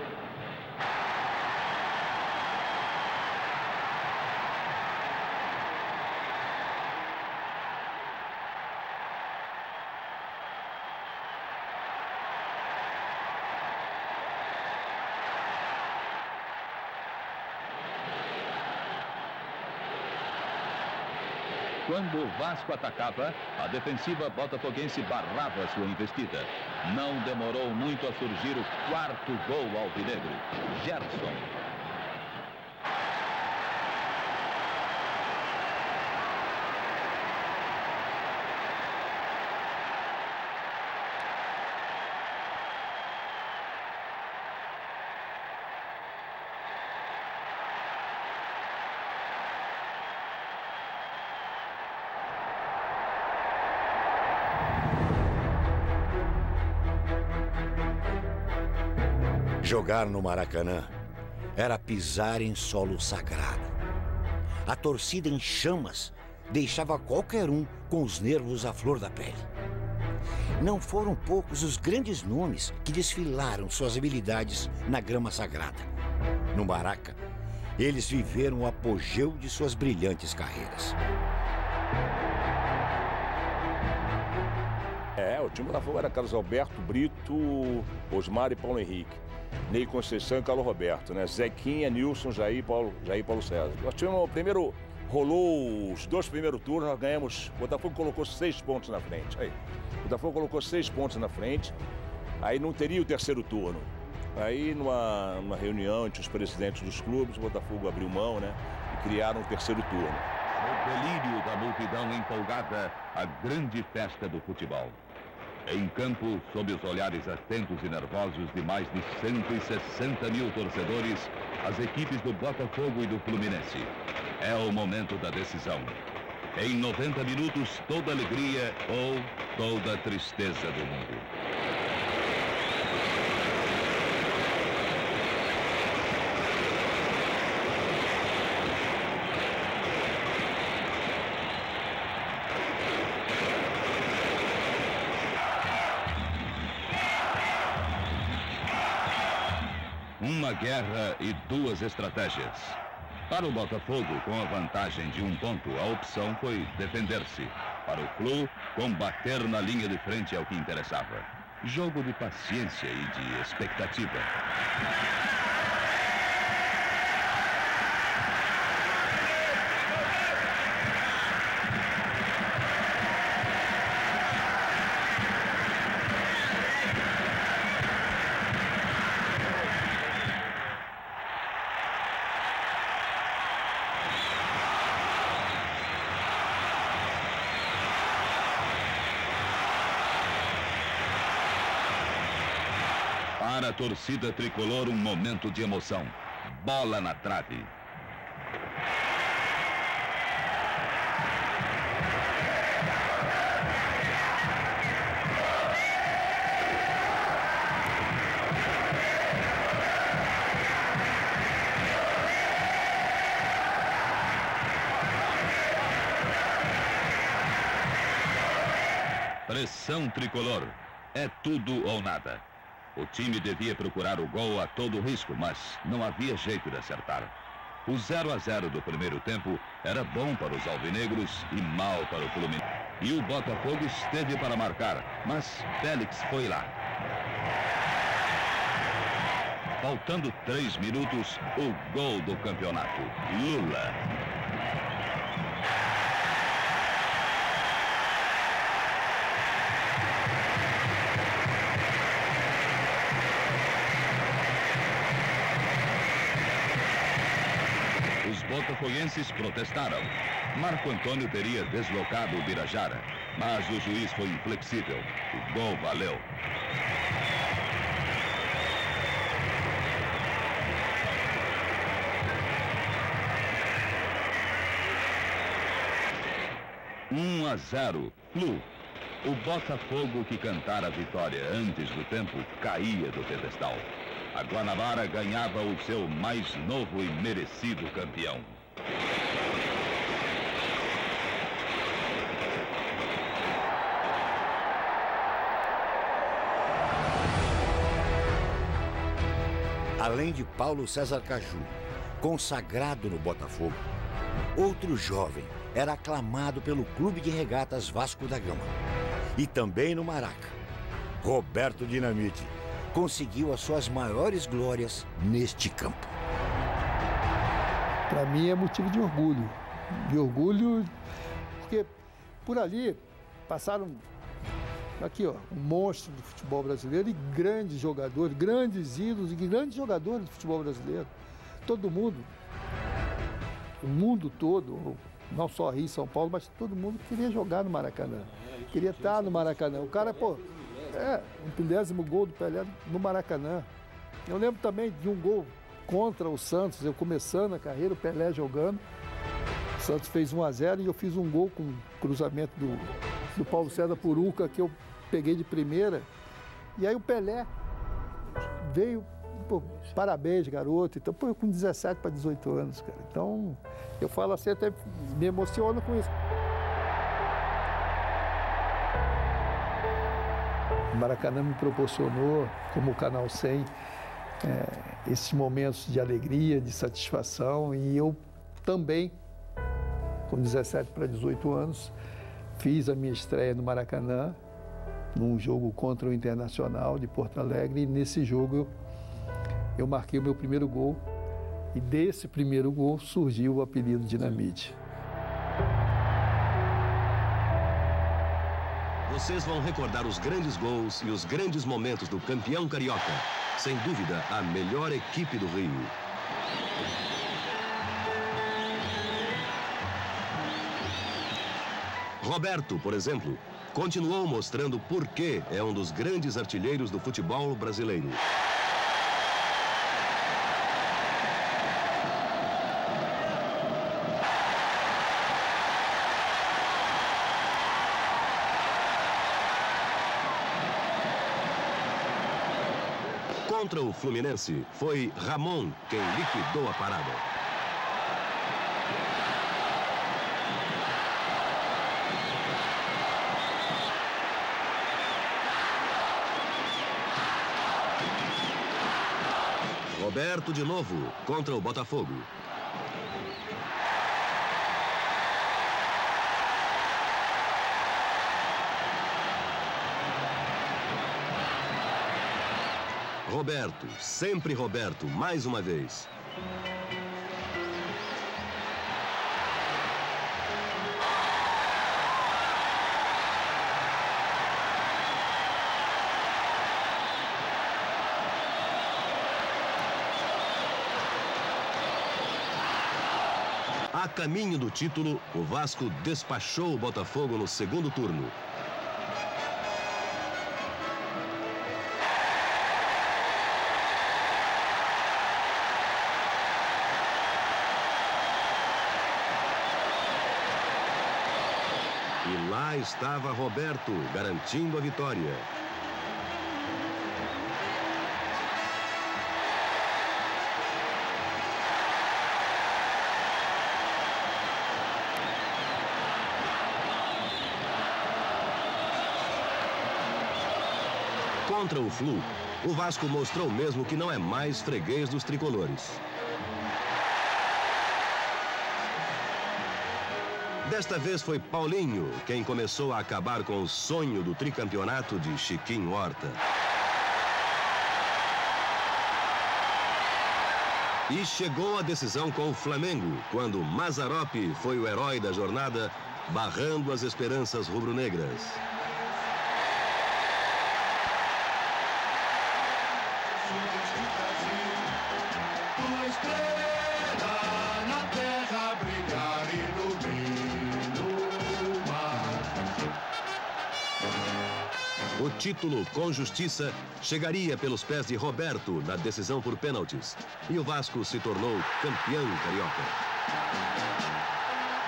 Quando o Vasco atacava, a defensiva botafoguense barrava sua investida. Não demorou muito a surgir o quarto gol alvinegro. Gerson. Jogar no Maracanã era pisar em solo sagrado. A torcida em chamas deixava qualquer um com os nervos à flor da pele. Não foram poucos os grandes nomes que desfilaram suas habilidades na grama sagrada. No Maraca, eles viveram o apogeu de suas brilhantes carreiras. O time do Botafogo era Carlos Alberto, Brito, Osmar e Paulo Henrique. Ney Conceição e Carlos Roberto, né? Zequinha, Nilson, Jair Paulo César. Nós tivemos o primeiro, rolou os 2 primeiros turnos, nós ganhamos, o Botafogo colocou 6 pontos na frente. Aí, o Botafogo colocou 6 pontos na frente, aí não teria o terceiro turno. Aí numa reunião entre os presidentes dos clubes, o Botafogo abriu mão, né? E criaram o terceiro turno. No delírio da multidão empolgada, a grande festa do futebol. Em campo, sob os olhares atentos e nervosos de mais de 160 mil torcedores, as equipes do Botafogo e do Fluminense. É o momento da decisão. Em 90 minutos, toda alegria ou toda tristeza do mundo. Uma guerra e 2 estratégias. Para o Botafogo, com a vantagem de 1 ponto, a opção foi defender-se. Para o Flu, combater na linha de frente é o que interessava. Jogo de paciência e de expectativa. Para a torcida tricolor, um momento de emoção. Bola na trave. Pressão tricolor. É tudo ou nada. O time devia procurar o gol a todo risco, mas não havia jeito de acertar. O 0-0 do primeiro tempo era bom para os alvinegros e mal para o Fluminense. E o Botafogo esteve para marcar, mas Félix foi lá. Faltando 3 minutos, o gol do campeonato. Lula. Os botafoguenses protestaram. Marco Antônio teria deslocado o Birajara, mas o juiz foi inflexível. O gol valeu. Um a 0, Flu. O Botafogo, que cantara a vitória antes do tempo, caía do pedestal. A Guanabara ganhava o seu mais novo e merecido campeão. Além de Paulo César Caju, consagrado no Botafogo, outro jovem era aclamado pelo Clube de Regatas Vasco da Gama. E também no Maraca, Roberto Dinamite conseguiu as suas maiores glórias neste campo. Para mim é motivo de orgulho. De orgulho, porque por ali passaram, aqui ó, um monstro do futebol brasileiro e grandes jogadores, grandes ídolos e grandes jogadores do futebol brasileiro. Todo mundo, o mundo todo, não só Rio e São Paulo, mas todo mundo queria jogar no Maracanã. Queria estar no Maracanã. O cara, pô, o 50º gol do Pelé no Maracanã. Eu lembro também de um gol contra o Santos, eu começando a carreira, o Pelé jogando. O Santos fez 1 a 0 e eu fiz um gol com cruzamento do Paulo César Puruca, que eu peguei de primeira. E aí o Pelé veio, pô, parabéns, garoto. Então, pô, eu com 17 para 18 anos, cara. Então, eu falo assim, até me emociono com isso. O Maracanã me proporcionou, como o Canal 100, esses momentos de alegria, de satisfação, e eu também, com 17 para 18 anos, fiz a minha estreia no Maracanã, num jogo contra o Internacional de Porto Alegre, e nesse jogo eu marquei o meu primeiro gol, e desse primeiro gol surgiu o apelido Dinamite. Vocês vão recordar os grandes gols e os grandes momentos do campeão carioca. Sem dúvida, a melhor equipe do Rio. Roberto, por exemplo, continuou mostrando por que é um dos grandes artilheiros do futebol brasileiro. Contra o Fluminense, foi Ramon quem liquidou a parada. Roberto de novo, contra o Botafogo. Roberto, sempre Roberto, mais uma vez. A caminho do título, o Vasco despachou o Botafogo no segundo turno. E lá estava Roberto, garantindo a vitória. Contra o Flu, o Vasco mostrou mesmo que não é mais freguês dos tricolores. Desta vez foi Paulinho quem começou a acabar com o sonho do tricampeonato de Chiquinho Horta. E chegou a decisão com o Flamengo, quando Mazzaropi foi o herói da jornada, barrando as esperanças rubro-negras. O título, com justiça, chegaria pelos pés de Roberto na decisão por pênaltis. E o Vasco se tornou campeão carioca.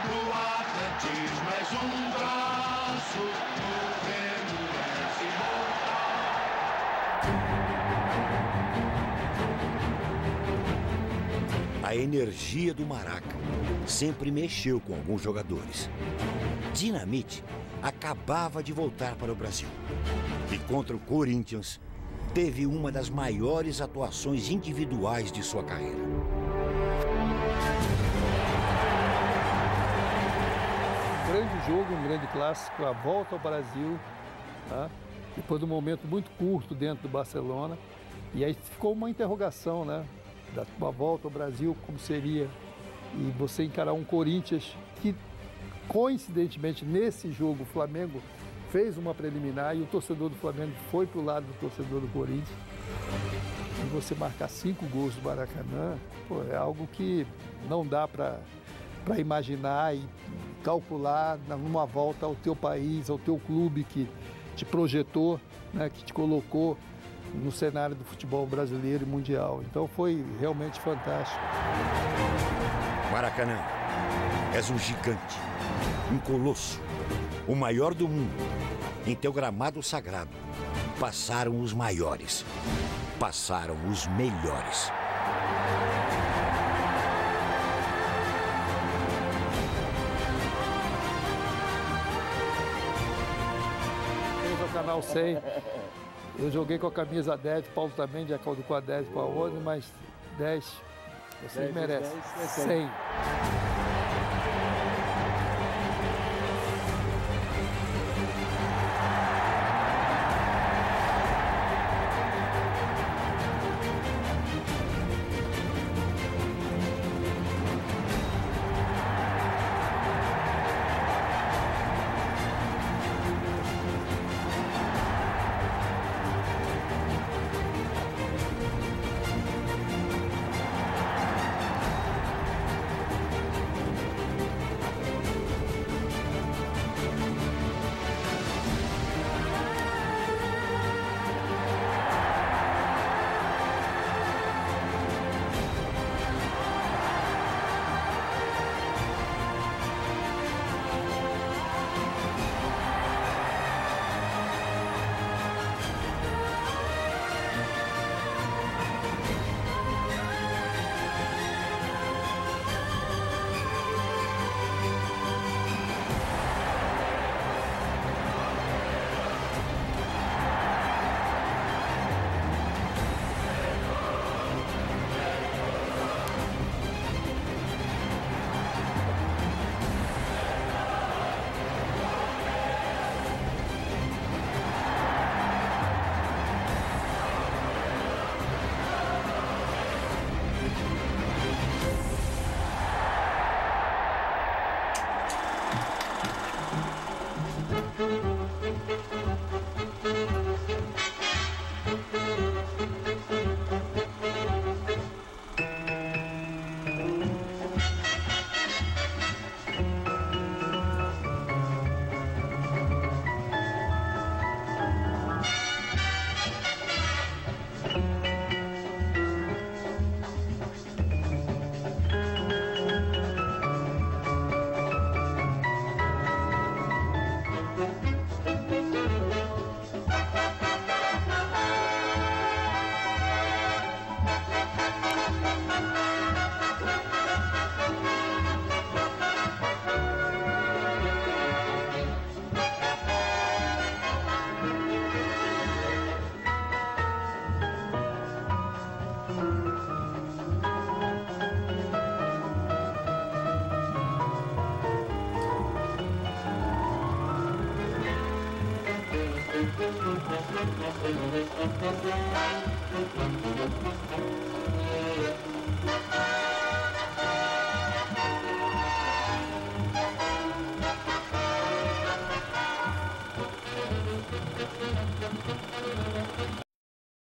No atletismo és braço, no remo és imortal. A energia do Maraca sempre mexeu com alguns jogadores. Dinamite acabava de voltar para o Brasil. E contra o Corinthians, teve uma das maiores atuações individuais de sua carreira. Um grande jogo, um grande clássico, a volta ao Brasil, tá? Depois de um momento muito curto dentro do Barcelona. E aí ficou uma interrogação, né? Da volta ao Brasil, como seria. E você encarar um Corinthians que, coincidentemente, nesse jogo, o Flamengo fez uma preliminar e o torcedor do Flamengo foi para o lado do torcedor do Corinthians. E você marcar 5 gols do Maracanã, pô, é algo que não dá para imaginar e calcular numa volta ao teu país, ao teu clube que te projetou, né, que te colocou no cenário do futebol brasileiro e mundial. Então foi realmente fantástico. Maracanã, és um gigante, um colosso, o maior do mundo. Em teu gramado sagrado, passaram os maiores, passaram os melhores. No Canal 100, eu joguei com a camisa 10, Paulo também, de acordo com a 10 para a 11, mas 10, vocês merecem. 100. Thank you.